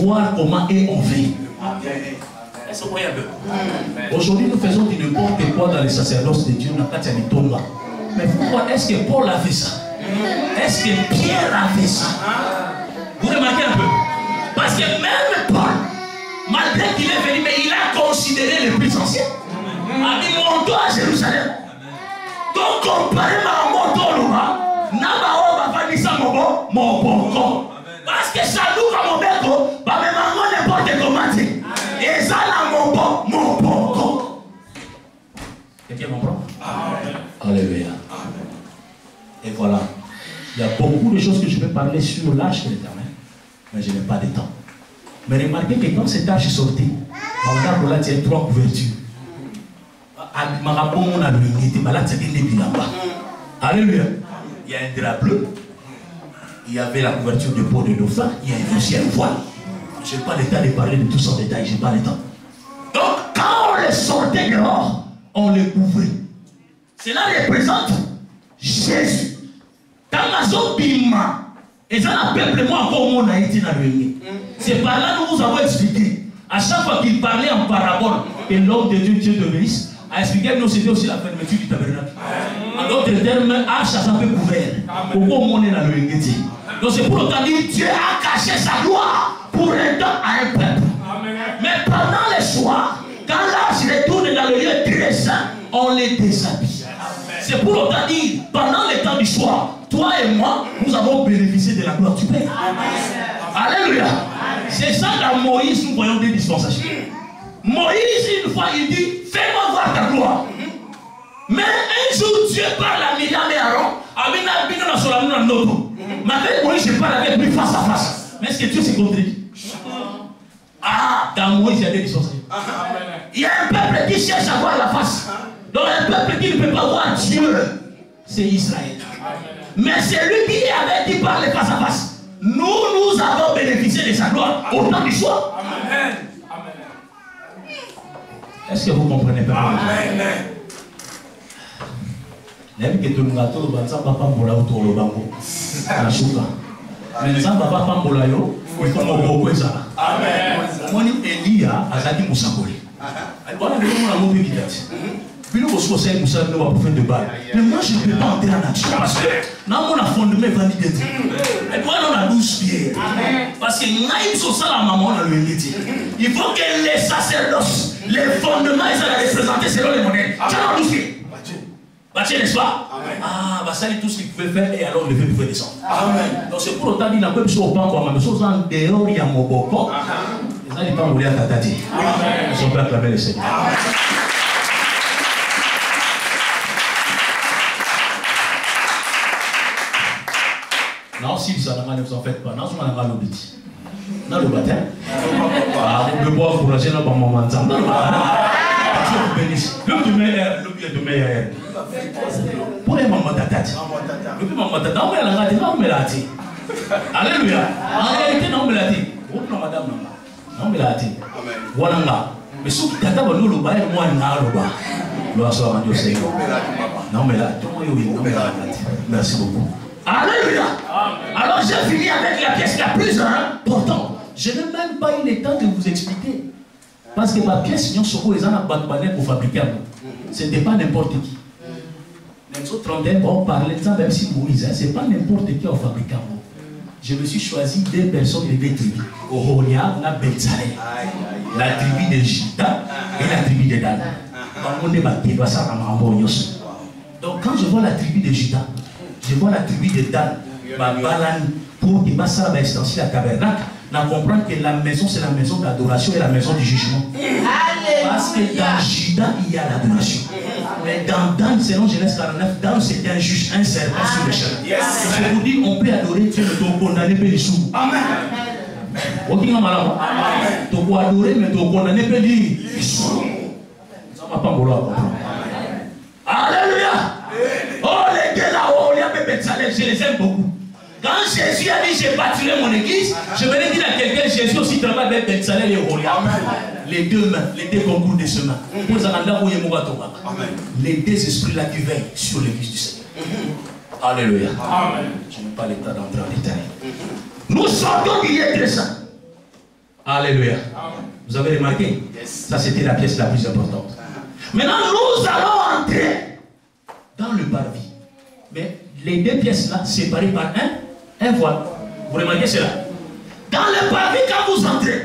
Speaker 1: voir comment eux on vit. Est-ce que vous voyez un peu? Aujourd'hui, nous faisons du n'importe quoi dans les sacerdoces de Dieu. Mais pourquoi est-ce que Paul a fait ça? Est-ce que Pierre a fait ça? Vous remarquez un peu? Parce que même Paul, malgré qu'il est venu, mais il a considéré les plus anciens. A dit montons à Jérusalem. Donc comparément à montons là, Nabao va faire ça mon bon. Parce que ça nous va mon béco, va même n'importe comment dire. Et ça là mon bon. Quelqu'un comprend? Alléluia. Et voilà. Il y a beaucoup de choses que je peux parler sur l'arche de l'Éternel, mais je n'ai pas de temps. Mais remarquez que quand cette arche est sortie, il y a 3 couvertures. Alléluia. Il y a un drap bleu. Il y avait la couverture de peau de dauphin. Il y a aussi un voile. Je n'ai pas le temps de parler de tout ça en détail. Je n'ai pas le temps. Donc, quand on les sortait dehors, on les couvrait. Cela représente Jésus. Dans la zone Bima, et ça, le peuple, moi, encore, on a été dans le réunion. C'est par là que nous avons expliqué. À chaque fois qu'il parlait en parabole, que l'homme de Dieu, Dieu de Bélis, a expliqué que nous, c'était aussi la fermeture du tabernacle. En d'autres termes, arche à peu couvert. Pourquoi on est dans le réunion? Donc, c'est pour autant dire Dieu a caché sa gloire pour un temps à un peuple. Mais pendant le soir, quand l'arche retourne dans le lieu très saint, on les déshabille. C'est pour autant dire, pendant le temps du soir, toi et moi, nous avons bénéficié de la gloire du Père. Alléluia. C'est ça dans Moïse, nous voyons des dispensations. Moïse, une fois, il dit, fais-moi voir ta gloire. Mais un jour, Dieu parle à Myriam et Aaron, mais avec Moïse, je parle avec lui face à face. Mais est-ce que Dieu s'est contredit? Ah, dans Moïse, il y a des dispensations. Il y a un peuple qui cherche à voir la face. Donc un peuple qui ne peut pas voir Dieu, c'est Israël. Mais c'est lui qui est avec qui parle face à face. Nous avons bénéficié de sa gloire au temps du soir. Amen. Est-ce que vous comprenez pas? Amen. Même que tout le monde va pas pour autour le banco. La chouka. Mais ça va pas pour la yo. Il faut beaucoup ça. Amen. Moi ni Elia azaki musangoli. Voilà le nom la mobile qui date. Puis nous aussi conseil pour ça nous va pour faire de bail. Mais moi je ne peux pas entrer en action parce que dans mon fondement validé. Et moi on a 12 pieds. Parce que naïm sur ça la maman dans le métier. Il faut que les sacerdoces, les fondements ils soient représentés selon les modèles. Tu as 12 pieds. Bâtir, n'est-ce pas? Ah, bah ça c'est tout ce qu'il pouvait faire et alors le feu pouvait descendre. Amen. Donc c'est pour autant qu'il n'a pas besoin de faire mais chose en dehors il y a mon bocon. Et ça il pas voulu à tatati. Ils sont pas acclamés le Seigneur. Non, si ça ne vous en faites pas, non, je m'en ai l'objet. Dans le baptême. Ah, vous pouvez encourager dans le moment de temps. Dans le baptême. Dieu vous bénisse. Le billet de meilleur. Pour les mamans d'attente. Le plus maman d'attente, on met la radio, on met la radio. Alléluia. En réalité, non, on met la radio. Non, madame, non. On met la radio. Voilà. Mais si vous avez nous le bail, moi, on a le bail. Gloire soit à Dieu, Seigneur. Non, mais là, merci beaucoup. Alléluia. Alors j'ai fini avec la pièce la plus importante. Je n'ai même pas eu le temps de vous expliquer. Parce que ma pièce, nous sommes pour fabriquer. Ce n'était pas n'importe qui. Les autres 31, on parlait de ça, même si Moïse, ce n'est pas n'importe qui en fabriquant. Je me suis choisi 2 personnes de 2 tribus. Ohonia, la Bethsaï, la tribu de Juda et la tribu de Dan. Donc quand je vois la tribu de Juda, je vois la tribu de Dan, pour que ça va extenser la tabernacle, on comprend que la maison c'est la maison d'adoration et la maison du jugement. Alléluia. Parce que dans Judas, il y a l'adoration. Mais dans Dan, selon Genèse 49, Dan c'était un juge, un servant sur le chemin. Je vous dis, on peut adorer Dieu, mais on condamner les sous. Amen. On dit tu peux adorer, mais tu condamner les sous. Ça ne va pas vouloir comprendre. Alléluia. Oh, les gars là-haut, je les aime beaucoup. Quand Jésus a dit j'ai bâtirai mon église, je venais dire à quelqu'un, Jésus aussi travaille avec Betsalel et Oria. Les deux mains, les deux concours de ce main. Les deux esprits-là qui veillent sur l'église du Seigneur. Alléluia. Je n'ai pas l'état d'entrer en détail. Nous sortons du lieu très saint. Alléluia. Vous avez remarqué? Ça c'était la pièce la plus importante. Maintenant nous allons entrer dans le parvis. Mais les deux pièces-là, séparées par un voile. Vous remarquez cela? Dans le parvis, quand vous entrez,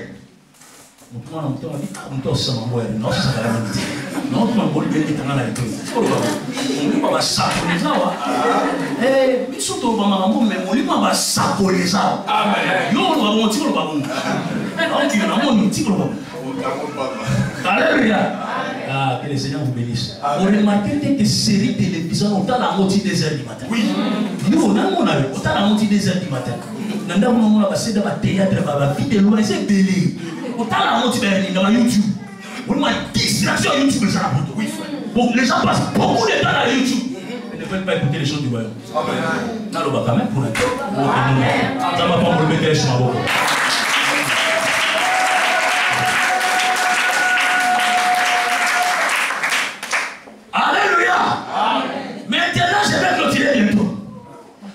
Speaker 1: Alléluia. Ah, que le Seigneur vous bénisse. Vous remarquez que série télévision, on t'a la moitié des heures du matin. Oui. Nous, on a la moitié des heures du matin. On a passé dans le théâtre, la vidéo, c'est belé. On t'a la moitié dans YouTube. On a distraction YouTube. Oui, frère. Bon, les gens passent beaucoup de temps dans YouTube. Ils ne veulent pas écouter les choses du royaume. Amen. Non, on va quand même pour l'instant. Ça va pas me remettre les choses à beaucoup.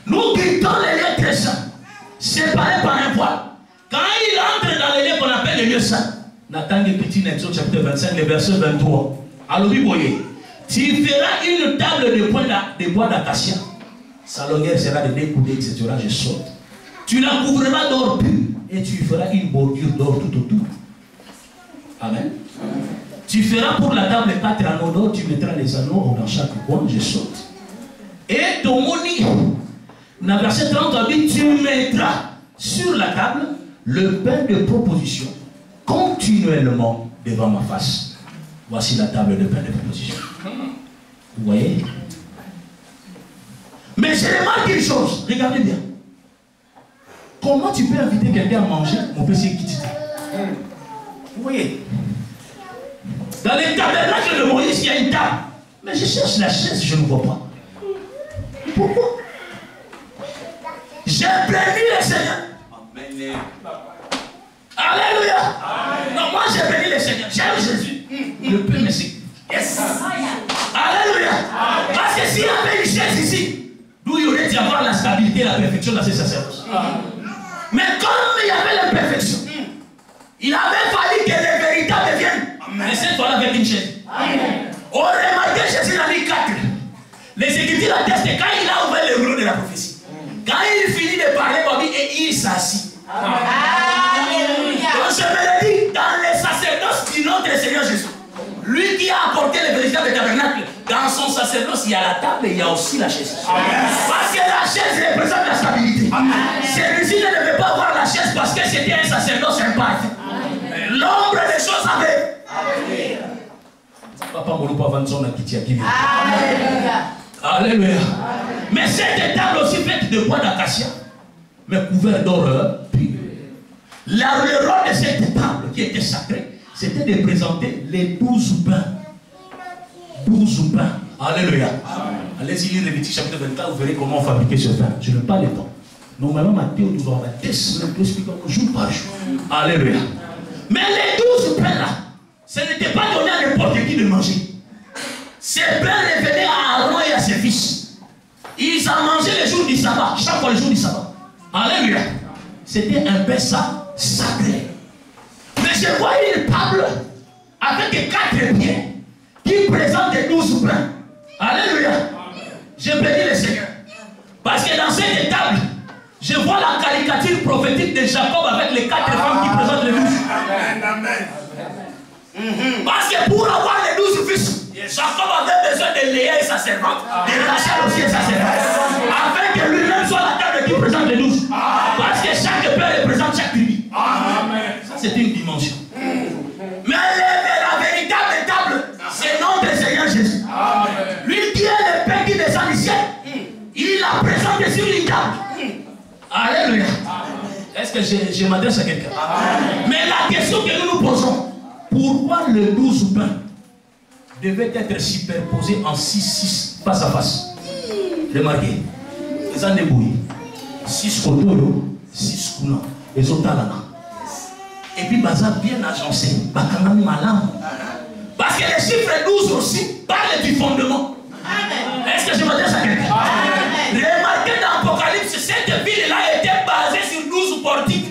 Speaker 1: Nous quittons les lieux très saints, séparés par un voile. Quand il entre dans les lieux qu'on appelle les lieux saints, Nathan de Petit Exode chapitre 25, le verset 23. Alors, vous voyez, tu feras une table de bois d'acacia. Sa longueur sera de 2 coudées, etc. Je saute. Tu la couvriras d'or pur et tu feras une bordure d'or tout autour. Amen. Tu feras pour la table 4 anneaux d'or, tu mettras les anneaux dans chaque coin, je saute. Et ton moni, dans le verset 30, on dit, tu mettras sur la table le pain de proposition continuellement devant ma face. Voici la table de pain de proposition. Vous voyez? Mais je remarque une chose, regardez bien. Comment tu peux inviter quelqu'un à manger mon PC qui dit? Vous voyez? Dans les tabernacles de Moïse, il y a une table. Mais je cherche la chaise, je ne vois pas. Pourquoi? J'ai béni le Seigneur. Amen. Alléluia. Amen. Non, moi j'ai béni le Seigneur. J'aime Jésus. Le pain me suit. Yes. Alléluia. Amen. Parce que s'il y avait une chaise ici, d'où il y aurait dû avoir la stabilité et la perfection dans ces sacerdoces. Mais comme il y avait l'imperfection, il avait fallu que les véritables viennent. Et cette fois-là avec une chaise. Amen. On remarque Jésus dans les 4. Les Écritures attestent quand il a ouvert le rouleau de la prophétie. Quand il finit de parler, et il s'assit. Alléluia. Donc je me le dis, dans les sacerdoces du nom de Seigneur Jésus, lui qui a apporté le véritable tabernacle, dans son sacerdoce, il y a la table et il y a aussi la chaise. Amen. Parce que la chaise représente la stabilité. Celui-ci ne devait pas avoir la chaise parce que c'était un sacerdoce imparfait. L'ombre des choses avait. Papa Mouloupa Vanson a quitté Akimi. Alléluia. Alléluia. Mais cette table aussi faite de bois d'acacia, mais couverte d'or pur. Le rôle de cette table qui était sacrée, c'était de présenter les 12 pains. 12 pains. Alléluia. Allez-y lire Lévitique chapitre 24, vous verrez comment fabriquer ce pain. Je n'ai pas le temps. Normalement, Matthieu nous aura des semaines pour expliquer jour par jour. Alléluia. Mais les 12 pains là, ce n'était pas donné à n'importe qui de manger. Ces pains revenaient à Aaron et à ses fils. Ils en mangeaient les jours du sabbat, chaque fois le jour du sabbat. Alléluia. C'était un pain sacré. Mais je vois une table avec 4 pieds qui présentent les 12 pains. Alléluia. Je bénis le Seigneur. Parce que dans cette table, je vois la caricature prophétique de Jacob avec les 4 femmes qui présentent les 12. Amen. Parce que pour avoir les 12 fils, Jacob avait besoin de Léa et sa servante, de Rachel aussi et sa servante, afin que lui-même soit la table qui présente les 12. Parce que chaque père représente chaque tribu. Ça, c'était une dimension. Mais la véritable Est-ce que je m'adresse à quelqu'un? Mais la question que nous nous posons, pourquoi le 12 pains devait être superposé en 6 face à face? Remarquez, les en débrouillés. 6 kotoyo, 6 kouna. Les autres là. Et puis, Baza bien agencé. Bakangami malam. Parce que les chiffres 12 aussi parlent du fondement. Est-ce que je m'adresse à quelqu'un? Remarquez dans l'Apocalypse, cette ville-là était basée sur 12 portiques.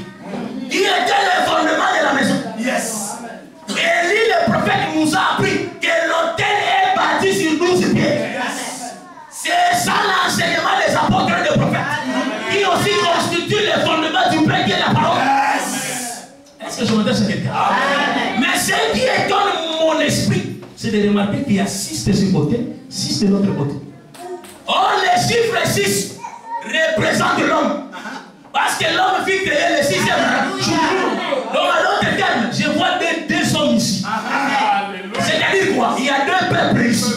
Speaker 1: Il était le fondement de la maison. Yes. Élie, le prophète, nous a appris que l'autel est bâti sur 12 pieds. Yes. C'est ça l'enseignement des apôtres et des prophètes. Qui aussi constitue le fondement du pain qui est la parole. Yes. Est-ce que je m'adresse à quelqu'un? Mais ce qui étonne mon esprit, c'est de remarquer qu'il y a 6 de ce côté, 6 de l'autre côté. Or, les chiffres 6 représentent l'homme. Parce que l'homme fut créé le 6e jour. Donc, à l'autre terme, je vois deux hommes ici. C'est-à-dire quoi? Il y a 2 peuples ici.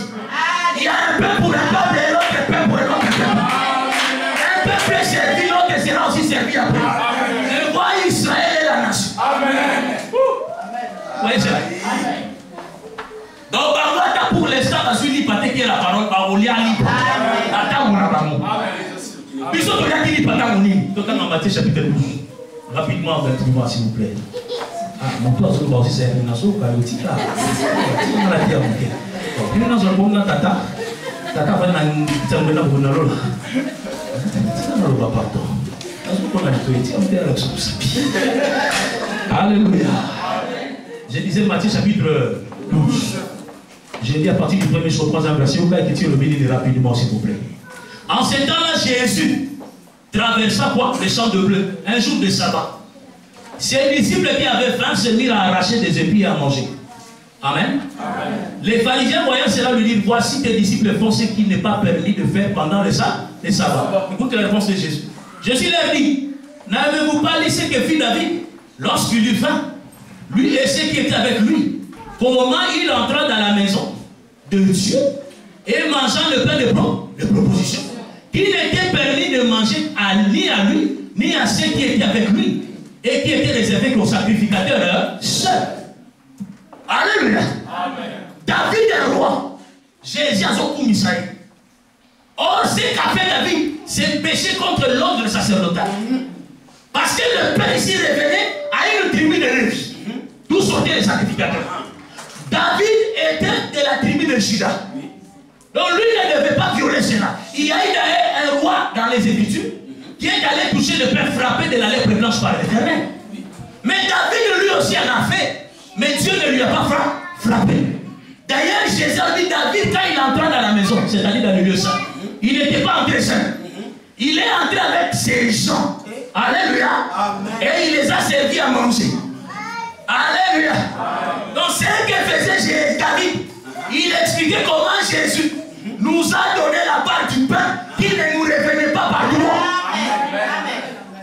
Speaker 1: Il y a un peuple pour un peuple et l'autre peuple pour l'autre peuple. Un peuple est servi, l'autre sera aussi servi après. Je vois Israël et la nation. Amen. Oui, c'est vrai. Donc, pour l'instant, je suis dit que la parole va rouler à l'île. Attends, mon amour. Puis, surtout, il y a qui dit pas dans mon île. Donc, dans Matthieu chapitre 12. Rapidement, s'il vous plaît. Ah, mon toit, c'est aussi c'est une nation, car le titre là. On l'a dit à mon cœur. Donc, il y a un bon tata. Tata va dans une petite maison pour nous. Alléluia. Je disais Matthieu chapitre 12. J'ai dit à partir du 1er au 3e verset, vous pouvez écrire le béni rapidement, s'il vous plaît. En ce temps-là, Jésus traversa quoi? Le champ de blé, un jour de sabbat. Ses disciples qui avaient faim se mirent à arracher des épis et à manger. Amen. Amen. Les pharisiens voyant cela lui dirent, voici tes disciples font ce qu'il n'est pas permis de faire pendant le sabbat. Écoutez la réponse de Jésus. Jésus leur dit, n'avez-vous pas lu ce que fit David lorsqu'il eut faim, lui et ceux qui étaient avec lui, qu'au moment où il entra dans la maison de Dieu et mangeant le pain de proposition, qu'il n'était permis de manger ni à lui, ni à ceux qui étaient avec lui, et qui étaient réservés aux sacrificateurs seuls. Alléluia. David est roi. Jésus a son coup Israël. Or, ce qu'a fait David, c'est péché contre l'ordre sacerdotal. Parce que le père ici revenait à une tribu de Lévi. D'où sortaient les sacrificateurs. David était de la tribu de Juda. Donc lui ne devait pas violer cela. Il y a eu un roi dans les Écritures qui est allé toucher le père frappé de la lèpre blanche par l'Éternel. Mais David lui aussi en a fait. Mais Dieu ne lui a pas frappé. D'ailleurs, Jésus a dit David, quand il entra dans la maison, c'est-à-dire dans le lieu saint, il n'était pas entré seul. Il est entré avec ses gens. Alléluia. Et il les a servis à manger. Alléluia. Donc c'est ce que faisait David. Il expliquait comment Jésus nous a donné la part du pain qui ne nous revenait pas par droit.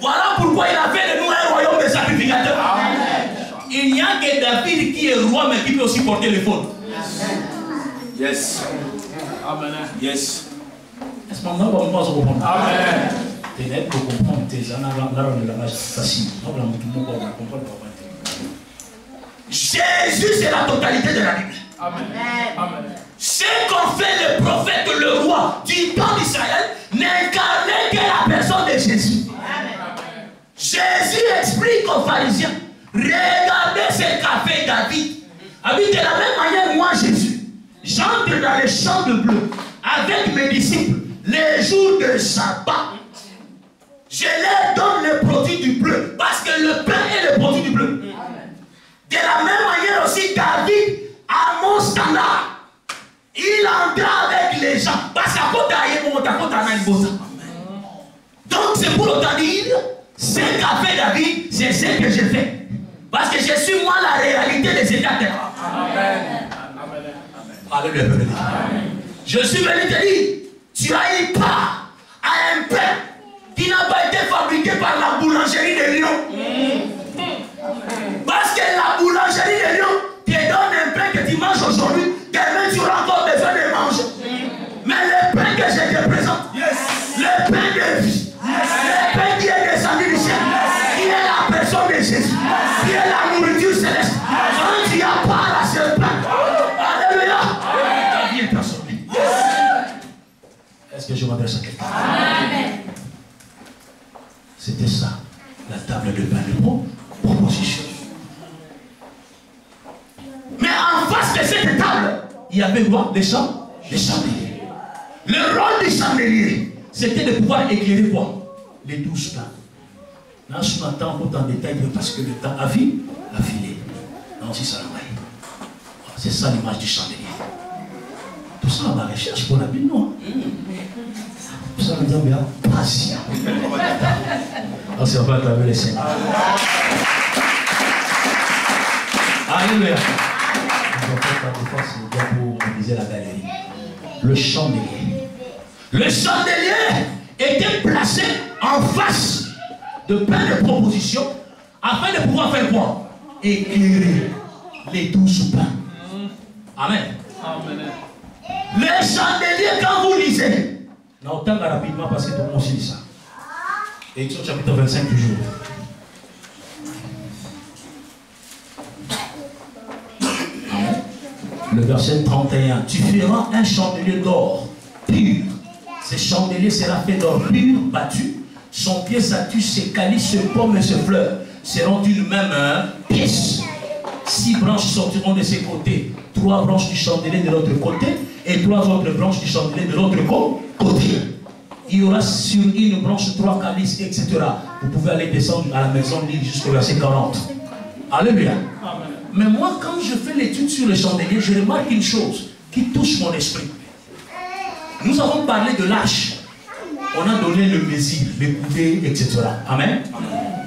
Speaker 1: Voilà pourquoi il a fait de nous un royaume de sacrificateurs. Il n'y a que David qui est roi mais qui peut aussi porter les fautes. Yes. Amen. Yes. Est-ce qu'on va comprendre? Amen. Tu n'es pas comprendre tes analyses facile. Jésus, c'est la totalité de la Bible. Amen. Amen. Ce qu'ont fait le prophète, le roi du temps d'Israël, n'incarnait que la personne de Jésus. Amen. Jésus explique aux pharisiens, regardez ce qu'a fait David. De la même manière, moi, Jésus, j'entre dans les champs de blé avec mes disciples les jours de sabbat. Je leur donne le produit du bleu parce que le pain est le produit du bleu. De la même manière aussi, David, à mon standard, il entra avec les gens. Parce qu'à côté donc c'est pour autant dire, ce qu'a fait David, c'est ce que j'ai fait. Parce que je suis moi la réalité des états terrestres. Amen. Alléluia. Je suis venu te dire, tu as eu part à un pain qui n'a pas été fabriqué par la boulangerie de Lyon. Parce que la boulangerie de Lyon te donne un pain que tu manges aujourd'hui, demain tu auras encore besoin de manger. Mais le pain que je te présente, le pain de vie, le pain qui est descendu du ciel, qui est la Tu es la nourriture céleste. Quand tu as pas la serpent, alléluia, ta vie est transformée. Est-ce que je m'adresse à quelqu'un? C'était ça, la table de pain de proposition. Mais en face de cette table, il y avait quoi? Des chandeliers. Le rôle du chandelier, c'était de pouvoir éclairer quoi? Les 12 plans. Là, je m'attends autant de détails parce que le temps a filé. Non, c'est ça, c'est ça l'image du chandelier. Tout ça, ma recherche pour la Bible, non? Tout ça, nous avons patient. On se va acclamer les Seigneurs. Alléluia. C'est bien pour mobiliser la galerie. Le chandelier. Le chandelier était placé en face de plein de propositions afin de pouvoir faire quoi? Éclairer les 12 pains. Amen. Amen. Le chandelier, quand vous lisez, non, tant rapidement parce que tout le monde lit ça. Exode chapitre 25 toujours. Le verset 31. Tu feras un chandelier d'or pur. Ce chandelier sera fait d'or pur, battu. Son pied, sa tige, ses calices, ses pommes et ses fleurs seront d'une même pièce. 6 branches sortiront de ses côtés. 3 branches du chandelier de l'autre côté. Et 3 autres branches du chandelier de l'autre côté. Il y aura sur une branche 3 calices, etc. Vous pouvez aller descendre à la maison, lire jusqu'au verset 40. Alléluia. Amen. Mais moi, quand je fais l'étude sur le chandelier, je remarque une chose qui touche mon esprit. Nous avons parlé de l'arche. On a donné le mesure, les coudées, etc. Amen.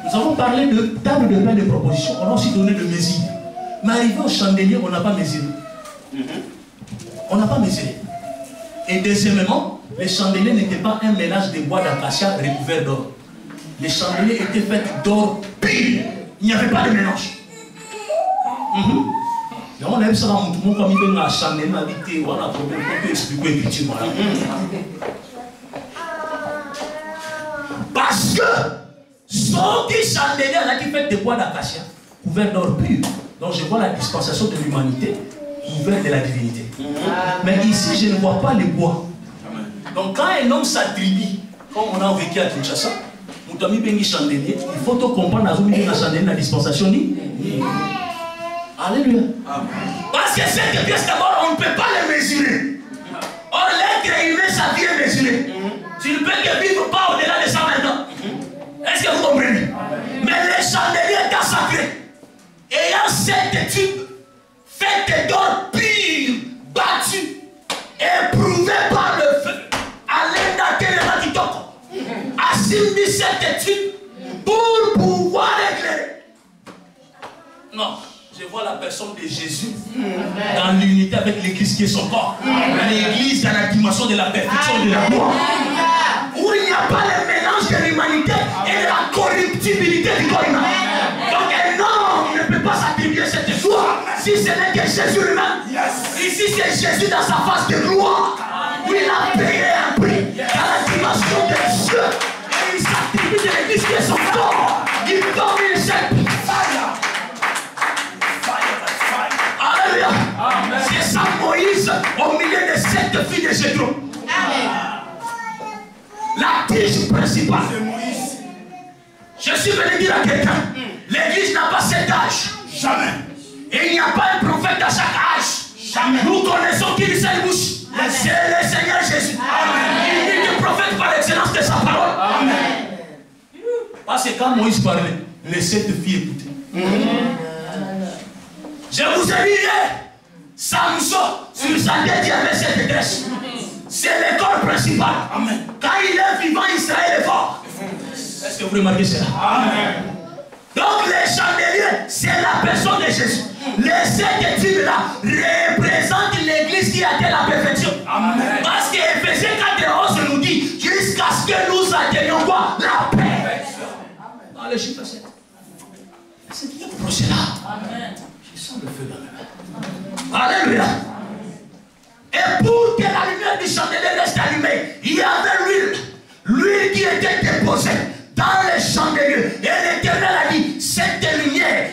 Speaker 1: Nous avons parlé de table de pain de proposition. On a aussi donné le mesure. Mais arrivé au chandelier, on n'a pas mesuré. On n'a pas mesuré. Et deuxièmement, les chandeliers n'étaient pas un mélange de bois d'acacia recouvert d'or. Les chandeliers étaient faits d'or pur. Il n'y avait pas de mélange. Et on aime ça dans tout le monde comme il veut un chandelier, on a un problème, on peut expliquer effectivement. Parce que son chandelier là qui fait des bois d'acacia couverts d'or pur. Donc je vois la dispensation de l'humanité couverte de la divinité. Mais ici je ne vois pas les bois. Donc quand un homme s'attribue, comme on a vécu à Kinshasa, on a mis un chandelier, il faut comprendre dans un chandelier la dispensation. Alléluia. Parce que cette pièce d'abord on ne peut pas les mesurer. Or l'être humain ça vient mesurer. Tu ne peux que vivre pas au-delà de 120 ans. Est-ce que vous comprenez? Mais les chandeliers étant sacrés, ayant cette tube faite d'or pur, battu, éprouvé par le feu, à l'aide d'un matitoko, assimile cette tube pour pouvoir éclairer. Non. Je vois la personne de Jésus dans l'unité avec l'église qui est son corps. L'église dans la dimension de la perfection de la gloire. Où il n'y a pas le mélange de l'humanité et de la corruptibilité du corps humain. Donc un homme ne peut pas s'attribuer cette joie si ce n'est que Jésus lui-même. Ici c'est Jésus dans sa face de gloire. Où il a payé un prix dans la dimension de Dieu. Et il s'attribue de l'église qui est son corps. Il donne une chaîne. C'est ça Moïse au milieu de 7 filles de Jétro. La tige principale. Je suis venu dire à quelqu'un, l'église n'a pas cet âge. Jamais. Et il n'y a pas un prophète à chaque âge. Jamais. Nous connaissons qui dit sa bouche. C'est le Seigneur Jésus. Amen. Il dit le prophète par l'excellence de sa parole. Amen. Parce que quand Moïse parlait, les 7 filles écoutaient. Je vous ai dit hier, Samson, sur sa tête, il y avait cette détresse. C'est l'école principale. Amen. Quand il est vivant, Israël est fort. Est-ce que vous remarquez cela? Amen. Donc les chandeliers, c'est la personne de Jésus. Les 7 tubes-là représentent l'église qui atteint la perfection. Amen. Parce que Éphésiens 4:11 nous dit, jusqu'à ce que nous atteignions quoi? La paix. Dans le chiffre 7. C'est qui pour cela? Amen. Le feu dans la main. Alléluia. Et pour que la lumière du chandelier reste allumée, il y avait l'huile qui était déposée dans les chandeliers. Et l'Éternel a dit, cette lumière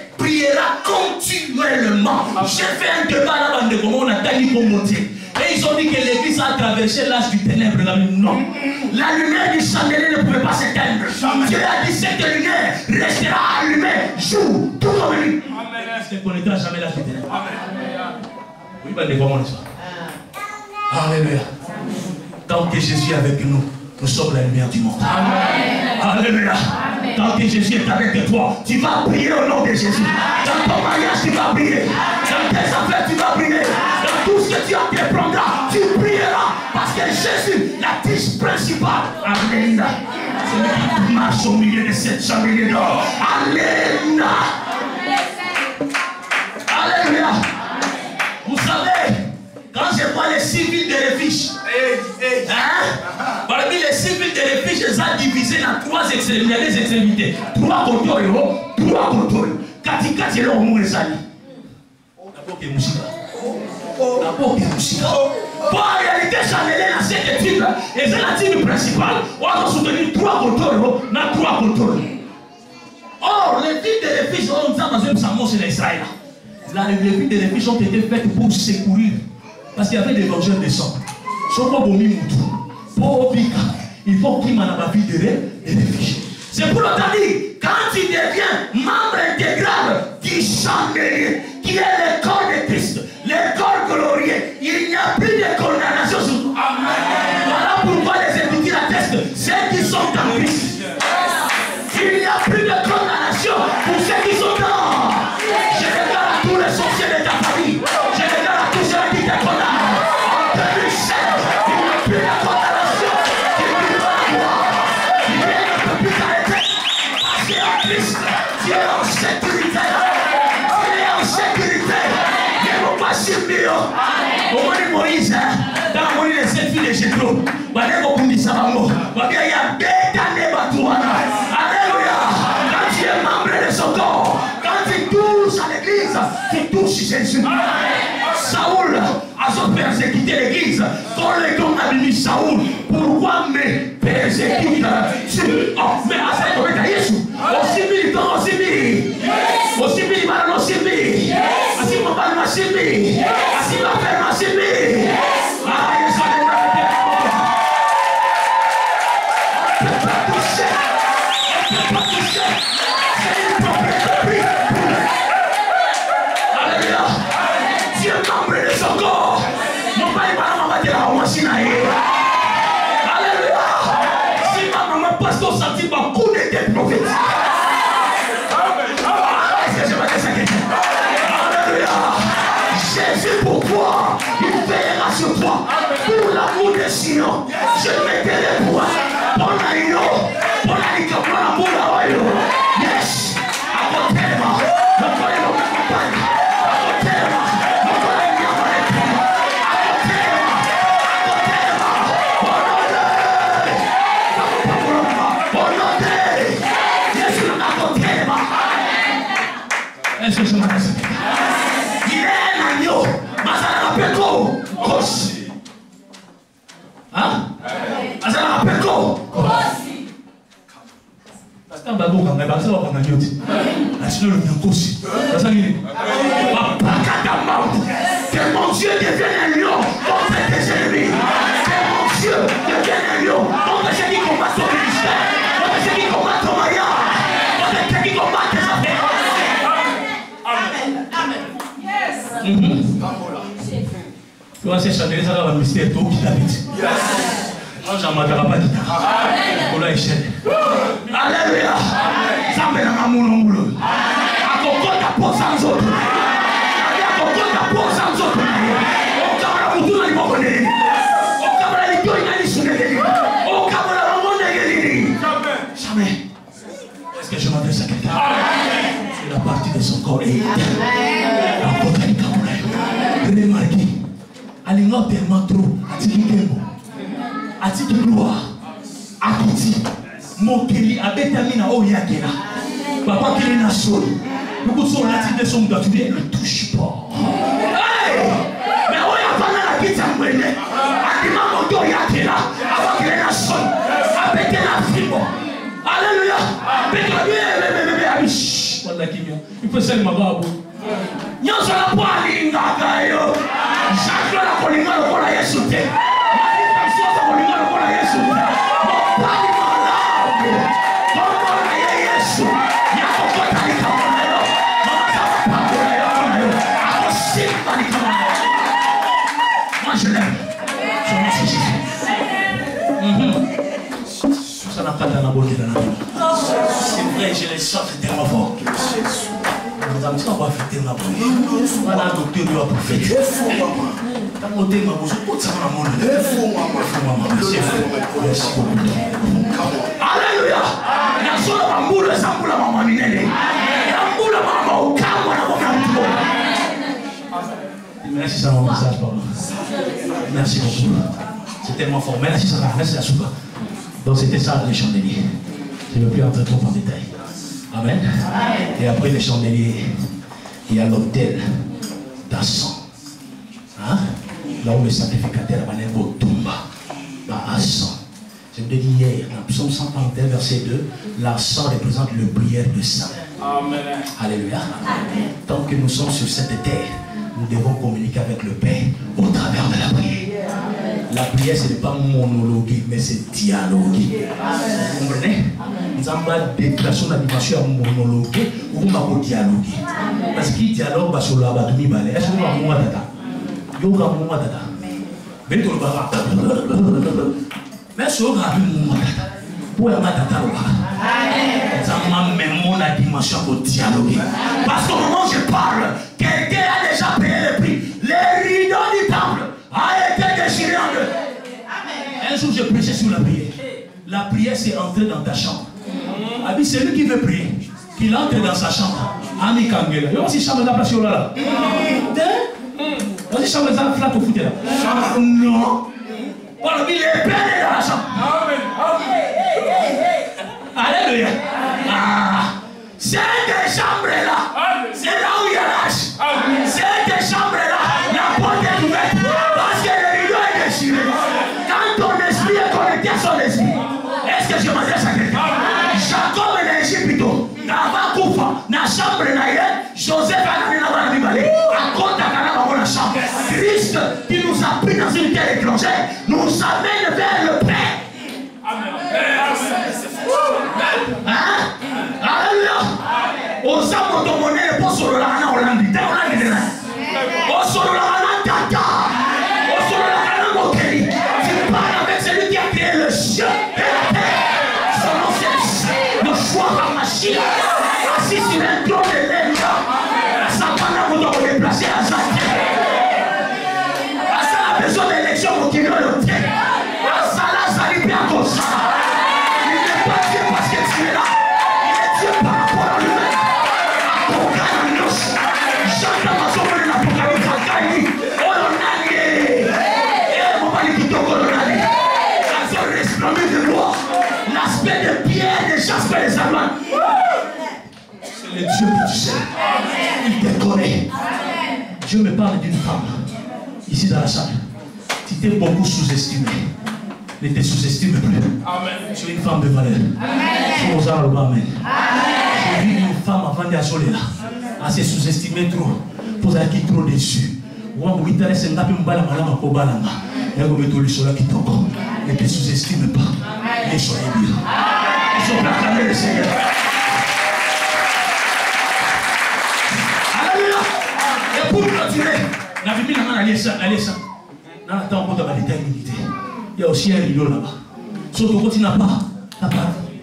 Speaker 1: J'ai fait un débat là-bas de comment on a gagné pour monter. Et ils ont dit que l'église a traversé l'âge du ténèbre. Non. La lumière du chandelier ne pouvait pas s'éteindre. Dieu a dit cette lumière restera allumée jour tout comme nuit. Est-ce qu'on ne connaîtra jamais l'âge du ténèbre? Oui, ben, comment on est ça? Alléluia. Tant que Jésus est avec nous, nous sommes la lumière du monde. Amen. Alléluia. Amen. Tant que Jésus est avec toi, tu vas briller au nom de Jésus. Dans ton mariage, tu vas briller. Dans tes affaires, tu vas briller. Dans tout ce que tu entreprendras, tu brilleras. Parce que Jésus, la tige principale. Amen. C'est lui qui marche au milieu de cette chandelier d'or. Amen. Alléluia. Vous savez, quand je vois les 6 villes de refuge, parmi les 6 villes de refuge, ils ont divisé dans 3 extrémités. Il y a des extrémités. 3 côtés, 3 côtés. Katikati là, on mourit ça. D'abord, il y a musique. D'abord, il y a musique. Pour en réalité, chandelier dans cette étude, et c'est la team principale. On va soutenir 3 côtés, dans 3 côtés. Or, les villes de refuge, on nous a dans un psalm sur l'Israël. Les villes de refuge ont été faites pour secourir. Parce qu'il y avait des vengeurs de sang. Il faut qu'il m'en ait ma vie de refuge. C'est pour l'autre dit, quand tu deviens membre intégral du chandelier, qui est le corps de Christ, le corps glorieux, il n'y a plus de condamnation sur toi. Amen. Voilà pourquoi les Écritures attestent, ceux qui sont en Christ. Il n'y a plus de condamnation pour ceux qui sont dans. Je regarde à tous les sorciers de ta famille. Je regarde à tous ceux qui te condamnent. Tu es en sécurité. Ne faut pas subir. Au moins Moïse, dans les 7 filles de Jétro, Alléluia. Quand tu es membre de son corps, quand tu touches à l'église, tu touches Jésus. Saoul a persécuté l'église. Quand le temps a béni Saoul, pourquoi me persécutes-tu? Mais à cette moment-là, Jésus, aussi militant, aussi militant, aussi militant, aussi militant, aussi militant, aussi militant, aussi militant. Alléluia. Si ma maman passe ton senti ma coup d'être prophète. Est-ce que je vais te dire? Alléluia. Jésus pour toi, il veillera sur toi. Pour l'amour des siens, je mettrai pour toi. Pour l'amour, pour l'amour, yes. À côté de moi, le collègue de ma compagne. À côté de moi, le collègue de ma épouse. Est-ce que je m'adresse? Il est un agneau, mais ça le rappelle quoi? Kossi. Hein? Ça le rappelle quoi? Kossi. Parce que Babou, quand même, ça va prendre un agneau. Sinon, le mien Kossi. C'est ça qu'il dit. Que mon Dieu devienne un lion contre tes ennemis. Que mon Dieu devienne un lion contre ceux qui combattent ton ministère, contre ceux qui combattent ton mariage, contre ceux qui combattent tes affaires. Tu vois, c'est chandelier, ça va un mystère tout qui t'habite. Non, j'en m'attends pas dit. Pour la échelle. Alléluia. Ça me l'a maman non boulot. À quoi t'as posé en zone? À quoi t'as posé en zone? Au camera, vous tous les mots connaissez. Au camera, les deux, ils sont négés. Au camera, le monde est négé. Jamais. Est-ce que je m'adresse à quelqu'un? C'est la partie de son corps. Remarquez, aliment tellement trop, a-t-il de gloire, a-t-il Mokeli, Abetamina, Oyakena, Papa qui est nation, beaucoup de son latin de son gars, tu dis, ne touche pas. Hey! Mais on a pas la pizza, Aliment Oyakena, avant qu'il est nation, Abetena Fibo. Alléluia! Il peut seulement avoir Nyonso na po alingaka yo. Chaque la kolinga lokola Yesu te. Manifestation kolinga lokola Yesu te. Mopali malamu. Kombo na Yesu. Yako kota likamona yo. Mama kama pakola yo na yo. Ako simba likamona yo. Moi je l'aime. Je remercie Jésus. Ça n'a pas dans la beauté de la vie. C'est vrai, je les sens tellement fort. Nous avons dit on va fêter la beauté. Voilà un docteur lui a prophétisé. T'as monté ma bouche, pour ça on a mon merci beaucoup. Alléluia. La sola mamboula samboula mama minene. Samboula mama okama na mama. Merci ça mon message pardon. Merci beaucoup. C'est tellement fort. Merci ça, merci la soupe. Donc c'était ça les chandeliers. Je ne veux plus entrer trop en détail. Amen. Et après les chandeliers, il y a l'autel d'Asson. Hein? Là où le sacrificateur a un beau tomba. Asson. Je vous l'ai dit hier, dans Psaume 131, verset 2, l'Asson représente le prière de saint. Amen. Alléluia. Amen. Tant que nous sommes sur cette terre, nous devons communiquer avec le Père au travers de la prière. La prière, ce n'est pas monologue, mais c'est dialogue. Vous comprenez? Nous avons déclaration de la dimension monologue ou vous dialogue. Parce qu'il dialogue, est-ce que vous avez un tata? Vous avez un tata? Mais est-ce que vous avez un tata? Pour la tata, nous avons la dimension de dialogue. Parce qu'au moment où je parle, quelqu'un a déjà payé le prix. Les rideaux du temple a été déchiré en deux. Un jour, je prêchais sur la prière. La prière, c'est entrer dans ta chambre. Abi, c'est lui qui veut prier, qu'il entre dans sa chambre. Ami Kangela. Yo, si chambre de la place là. Si chambre de la place au foot là. Non. Voilà, il est plein dans la chambre. Alléluia. Cette chambre là, c'est là où il y a l'âge. Cette chambre là, la porte est ouverte. Parce que le rideau est déchiré. Quand ton esprit est connecté à son esprit, est-ce que je m'adresse à quelqu'un? Jacob est l'Égypte. Avant Koufa, dans la chambre de Joseph a donné la Bible. À côté de la chambre. Christ qui nous a pris dans une terre étrangère nous amène vers le Père. Hein? Alléluia. Aux âmes de mon nez, pour sur la rana, on l'a dit. Au sur la rana, tata. Au sur la rana, mon chéri. Tu parles avec celui qui a créé le ciel et la terre. Son nom c'est le choix par machine. Assis sur un trône de l'air. Sa femme vous doit vous déplacer à sa terre. Ça a besoin d'élection pour qu'il y ait le terre. Ça là, ça lui bien comme ça. Il n'est pas Dieu parce que tu es là. Il est Dieu par rapport à lui-même. Apocalypse. J'entends ma soeur de l'Apocalypse à Kali. Oh, l'on a lié. Et mon mari qui t'en colonne. Ça se resplendit de gloire. L'aspect de pierre, de jaspe et des avoines. C'est le Dieu que tu sais. Il te connaît. Dieu me parle d'une femme. Ici dans la salle. Tu t'es beaucoup sous-estimé. Ne te sous-estime plus. Amen. Tu es une femme de valeur. Amen. J'ai vu une femme avant d'assoler là. Elle s'est sous-estimée trop. Pour ça qui trop déçu. Ne te sous-estime pas. Et soyez bien. Ils ont proclamé le Seigneur. Alléluia. Et pour continuer, la Bible n'a ça. Dans la temps, on peut avoir des détails militaires. Il y a aussi un rideau là-bas. Surtout quand tu n'as pas ta partie.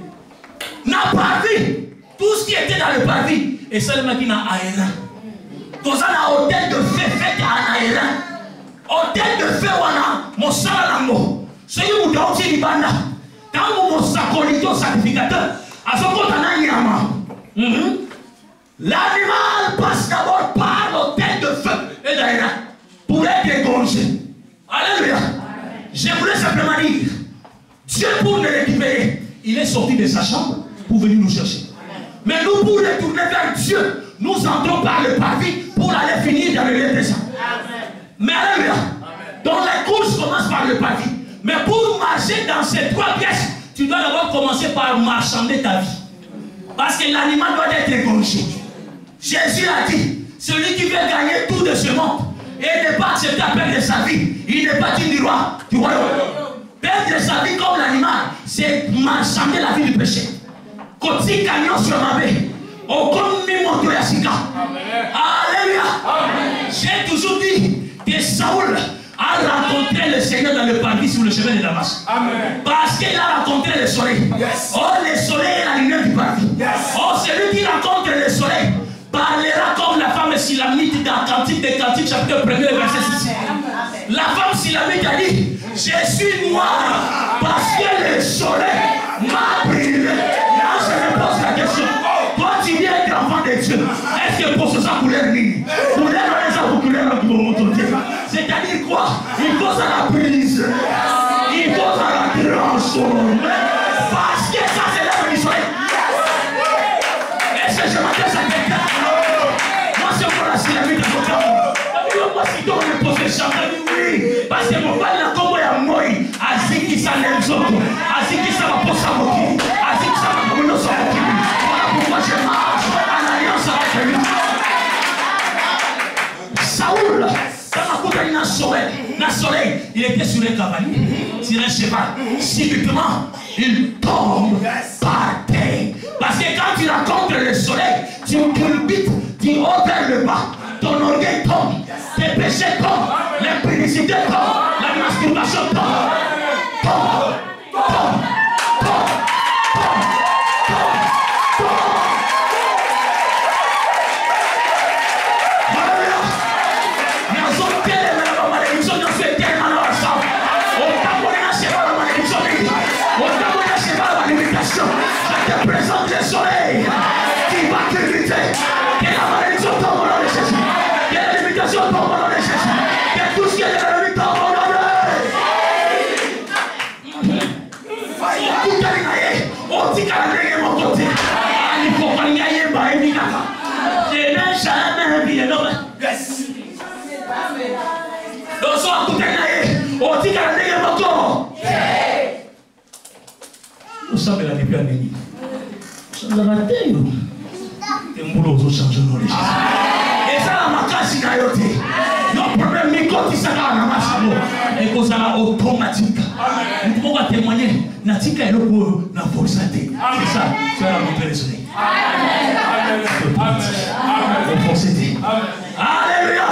Speaker 1: N'a pas vu tout ce qui était dans le parvis. Et seulement qui n'a aéré. Dans un hôtel de feu fait en aéré. Hôtel de feu, on a mon salalango. C'est où tu as aussi les bandes. Quand mon sacolito sacrificateur, à son compte, on a un yama. L'animal passe d'abord par l'hôtel de feu et d'aéré pour être égorgé. Alléluia. Je voulais simplement dire, Dieu pour nous récupérer, il est sorti de sa chambre pour venir nous chercher. Mais nous pour retourner vers Dieu, nous entrons par le parvis pour aller finir dans le lieu des saints. Mais alléluia. Donc les courses commencent par le parvis. Mais pour marcher dans ces trois pièces, tu dois d'abord commencer par marchander ta vie. Parce que l'animal doit être égorgé. Jésus a dit, Celui qui veut gagner tout de ce monde et ne pas accepter à perdre sa vie, il n'est pas digne du roi, du royaume. Perdre sa vie comme l'animal, c'est marchander la vie du péché. Koti kanyon sur ma vie. Au comme mi ya sika. Alléluia. J'ai toujours dit que Saoul a rencontré le Seigneur dans le paradis sur le chemin de Damas. Parce qu'il a rencontré le soleil. Yes. Oh, le soleil est la lumière du paradis. Yes. Oh, celui qui rencontre le soleil parlera comme la femme silamite dans Cantique des Cantiques, chapitre 1er, verset 6. La femme silamite a dit, je suis noire parce que le soleil m'a brûlé. Là, je me pose la question. Toi, tu viens être enfant de Dieu. Est-ce que pour ce soit couleur ligne? C'est-à-dire quoi? Il faut ça la prise. Il faut ça la transformer. Parce que ça, c'est l'œuvre du soleil. Est-ce que je m'adresse à quelqu'un? Moi, c'est encore la syllabique de mon temps. Moi, si toi, on me pose le chanteur, oui. Parce que mon père, il a comme un moi. Ainsi qu'il s'en aime, ainsi qu'il s'en va pour sa moquille. Ainsi qu'il s'en va pour nous sortir. Voilà pourquoi je marche en alliance avec lui. Saoul, dans le soleil, il était sur un cavalier, sur un cheval. Subitement, il tombe par terre. Parce que quand tu rencontres le soleil, tu culbites, tu ôtes le bas. Ton orgueil tombe, tes péchés tombent, l'impudicité tombe, la masturbation tombe. Je te présente le soleil qui va t'éviter. Que la malédiction tombe au nom de Jésus. Que la limitation tombe au nom de Jésus. Que tout ce qui est de l'ennemi tombe au nom de Jésus. Vous savez la depuis année. Ça l'a raté. Et mon boulot change nos législations. Et ça la macasse n'a pas été. Nos problèmes micro qui s'en va dans ma chambre. Et que ça va automatique. Nous pouvons témoigner. Natika est là pour la force santé. C'est ça. Tu vas rencontrer le soleil. Amen. Alléluia.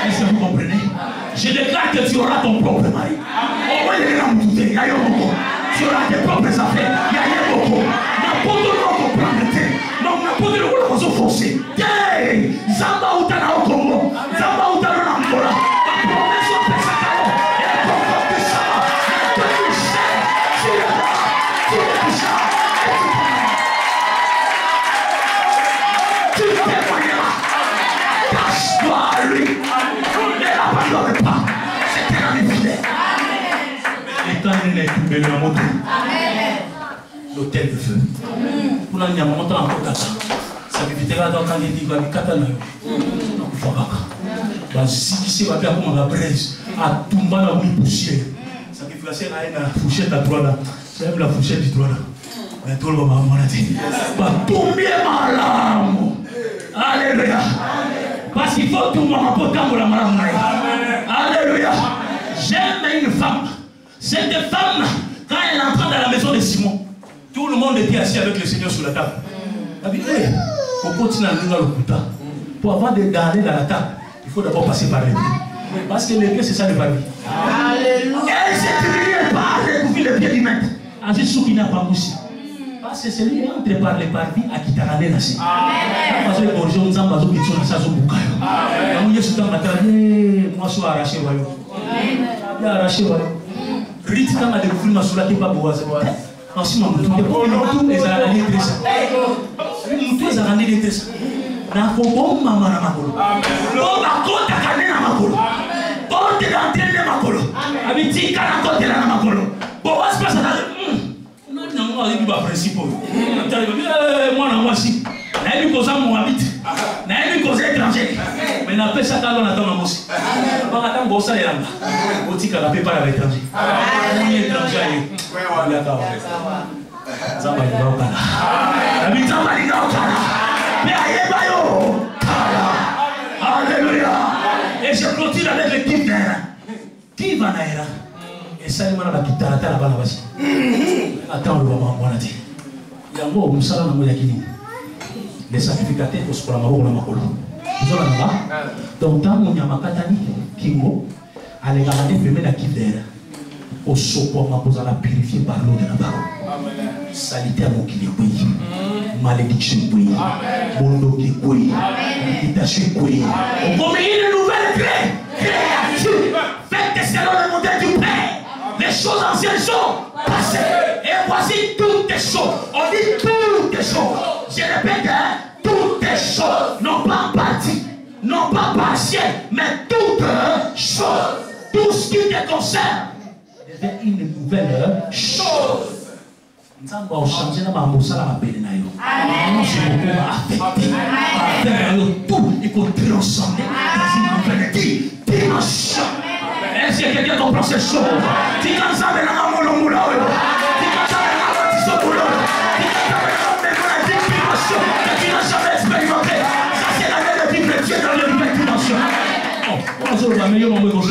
Speaker 1: Est-ce que vous comprenez? Je déclare que tu auras ton propre mari. Au moins, il y a un bouteille. Il y a un beaucoup. Tu auras tes propres affaires. Il y a un beaucoup. N'importe où on comprend. Non, n'importe où on se force. Hey! Zamba ou t'as au Congo. Zamba ou t'as en Angola. La promesse de Pesacalo. Et la promesse de Sama. Et de Michel. Tu es là. Tu es déjà. Tu témoigneras. Cache-toi à lui. Ne l'abandonne pas. C'est un ami fidèle. Étant donné que nous avons l'hôtel de feu. Pour la nuit, on entend encore ça. Ça veut dire que quand il dit que Katana, donc il faut pas. Si c'est pas bien comme la braise, à tout le monde a mis poussière. Ça veut dire que c'est la fourchette à droite là. C'est même la fourchette du droit là. Mais tout le monde m'a dit. Pas tout bien malade. Alléluia. Parce qu'il faut tout le monde pour tant la malade. Alléluia. J'aime une femme. Cette femme, quand elle entre dans la maison de Simon, tout le monde était assis avec le Seigneur sur la table. Elle a dit, hey, on continue à nous dans le couteau. Pour avoir des garder dans la table, il faut d'abord passer par les pieds. Parce que les pieds, c'est ça le papier. Alléluia. Elle s'est triée par les pieds du maître. Ensuite, ce qui n'a pas aussi. Parce que c'est lui qui entre par les parvis à qui t'a ramené là. Parce que les origines, nous avons dit que nous sommes boucailles. Nous sommes moi, je suis arraché. Il a arraché. Rite kama de kufuli masura te pas boaza. Ensuite mon tout les arani tresa. Mutu les arani tresa. Na ko bon mama na makolo. Bon ba kota kanena makolo. Bon te d'antenne makolo. Abiti kana kota na makolo. Bon was pas ça. Non non, il va principe. Moi na moi si. Na lui cause mon habite. Na lui cause étranger. Mais na pesa kalo na tama mosi. Ba kata bossa ya lamba. Otika la pepa la étranger. On est étranger. Ouais ouais d'accord. Zamba ni okala. Habita mali okala. Mais ayeba yo. je clôture avec le kiff d'air. Qui va naïra? Et ça, il m'a dit que tu as la base. Attends, le moment, on a dit. Il y a un mot, les sacrificateurs pour se prendre la makolo. Vous avez là? Donc, tant qu'on y a ma katani, Kingo, allez garder le même kiff d'air. Au sopo, on va la purifier par l'eau de la parole. Salité à mon qui est malédiction oui, bondo qui est invitation oui. On commence une nouvelle créature. Faites que selon le modèle du Père, les choses anciennes sont passées. Et voici toutes les choses. On dit toutes les choses. Je répète, toutes les choses, non pas parties, non pas partielles, mais toutes choses. Tout ce qui te concerne devient une nouvelle chose. Nous allons changer notre moussala à Bénayo. Nous allons affecter tout et qu'on transcende dans une nouvelle dimension. Est-ce que quelqu'un comprend ces choses? Tu quand ça va dans mon moulin, tu quand ça va dans mon petit boulot, tu quand ça va dans une dimension que tu n'as jamais expérimenté. Ça c'est la vie de Dieu dans une nouvelle dimension. On se voit meilleur moment que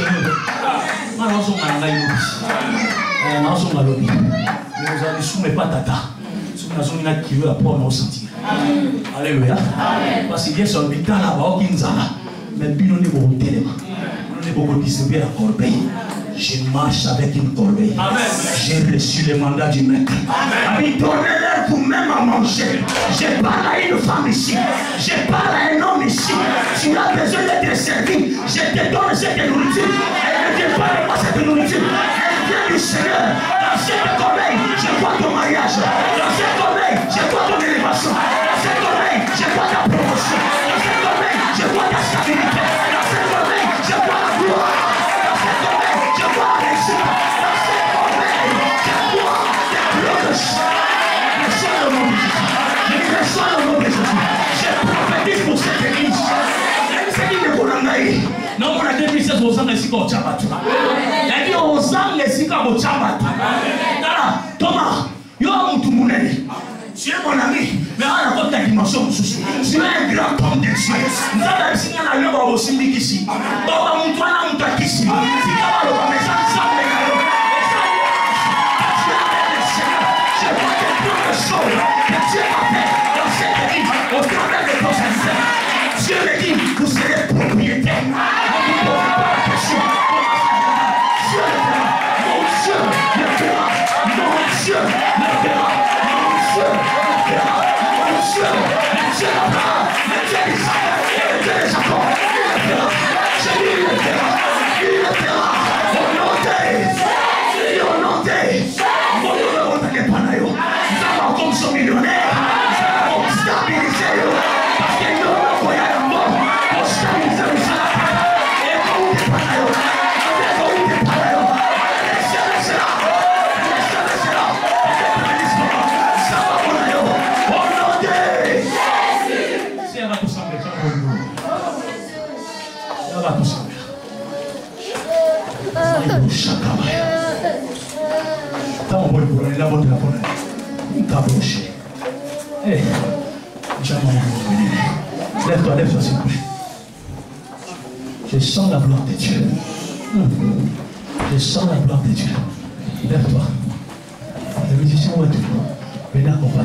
Speaker 1: alléluia. Parce que bien sûr, le temps là-bas, mais bien on est beaucoup de on est beaucoup distribué la corbeille. Je marche avec une corbeille. J'ai reçu le mandat du maître. Donnez-leur vous-même à manger. Je parle à une femme ici. Je parle à un homme ici. Tu as besoin d'être servi. Je te donne cette nourriture. Elle ne vient pas de moi cette nourriture. Elle vient du Seigneur. Dans cette corbeille, je vois ton mariage. Dans cette corbeille, je vois ton élévation. Dans cette corbeille, je vois ta promotion. Dans cette corbeille, je vois ta stabilité. Dans cette corbeille, je vois la gloire. Dans cette corbeille, je vois la réussite. Dans cette corbeille, je vois les glorieuses. Reçois le nom de Jésus. Je dis reçois le nom de Jésus. Je prophétise pour cette église. C'est qui me connaît. Non, on a 2016 aux ans ici au Tchabatu. Il a dit aux ans ici au Tchabatu. Thomas, yo mon Mouneli. Tu es mon ami, mais on a votre dimension. Tu es un grand homme de Dieu. Nous avons signé la loi au Simbi ici. Donc, on doit nous faire ici. Si tu as le message, ça me regarde. Je vois que toutes les choses que Dieu a fait dans cette église, au travers de ton serviteur. Dieu me dit, vous serez propriétaire. Vous ne posez pas la question. Dieu le fera. Mon Dieu le fera. Mon Dieu le fera. Mon Dieu le fera. Mon Dieu le fera. Le Dieu d'Israël, le Dieu de Jacob, il le fera. J'ai dit, il le fera. Il le fera. Au nom de Jésus. Au nom de Jésus. Mon Dieu ne regarde pas là. Nous avons comme son millionnaire. Nous avons stabilisé. Parce que nous avons voyagé. Lève-toi, lève-toi s'il vous plaît. Je sens la gloire de Dieu. Je sens la gloire de Dieu. Lève-toi. Les musiciens, où êtes-vous? Venez accompagner.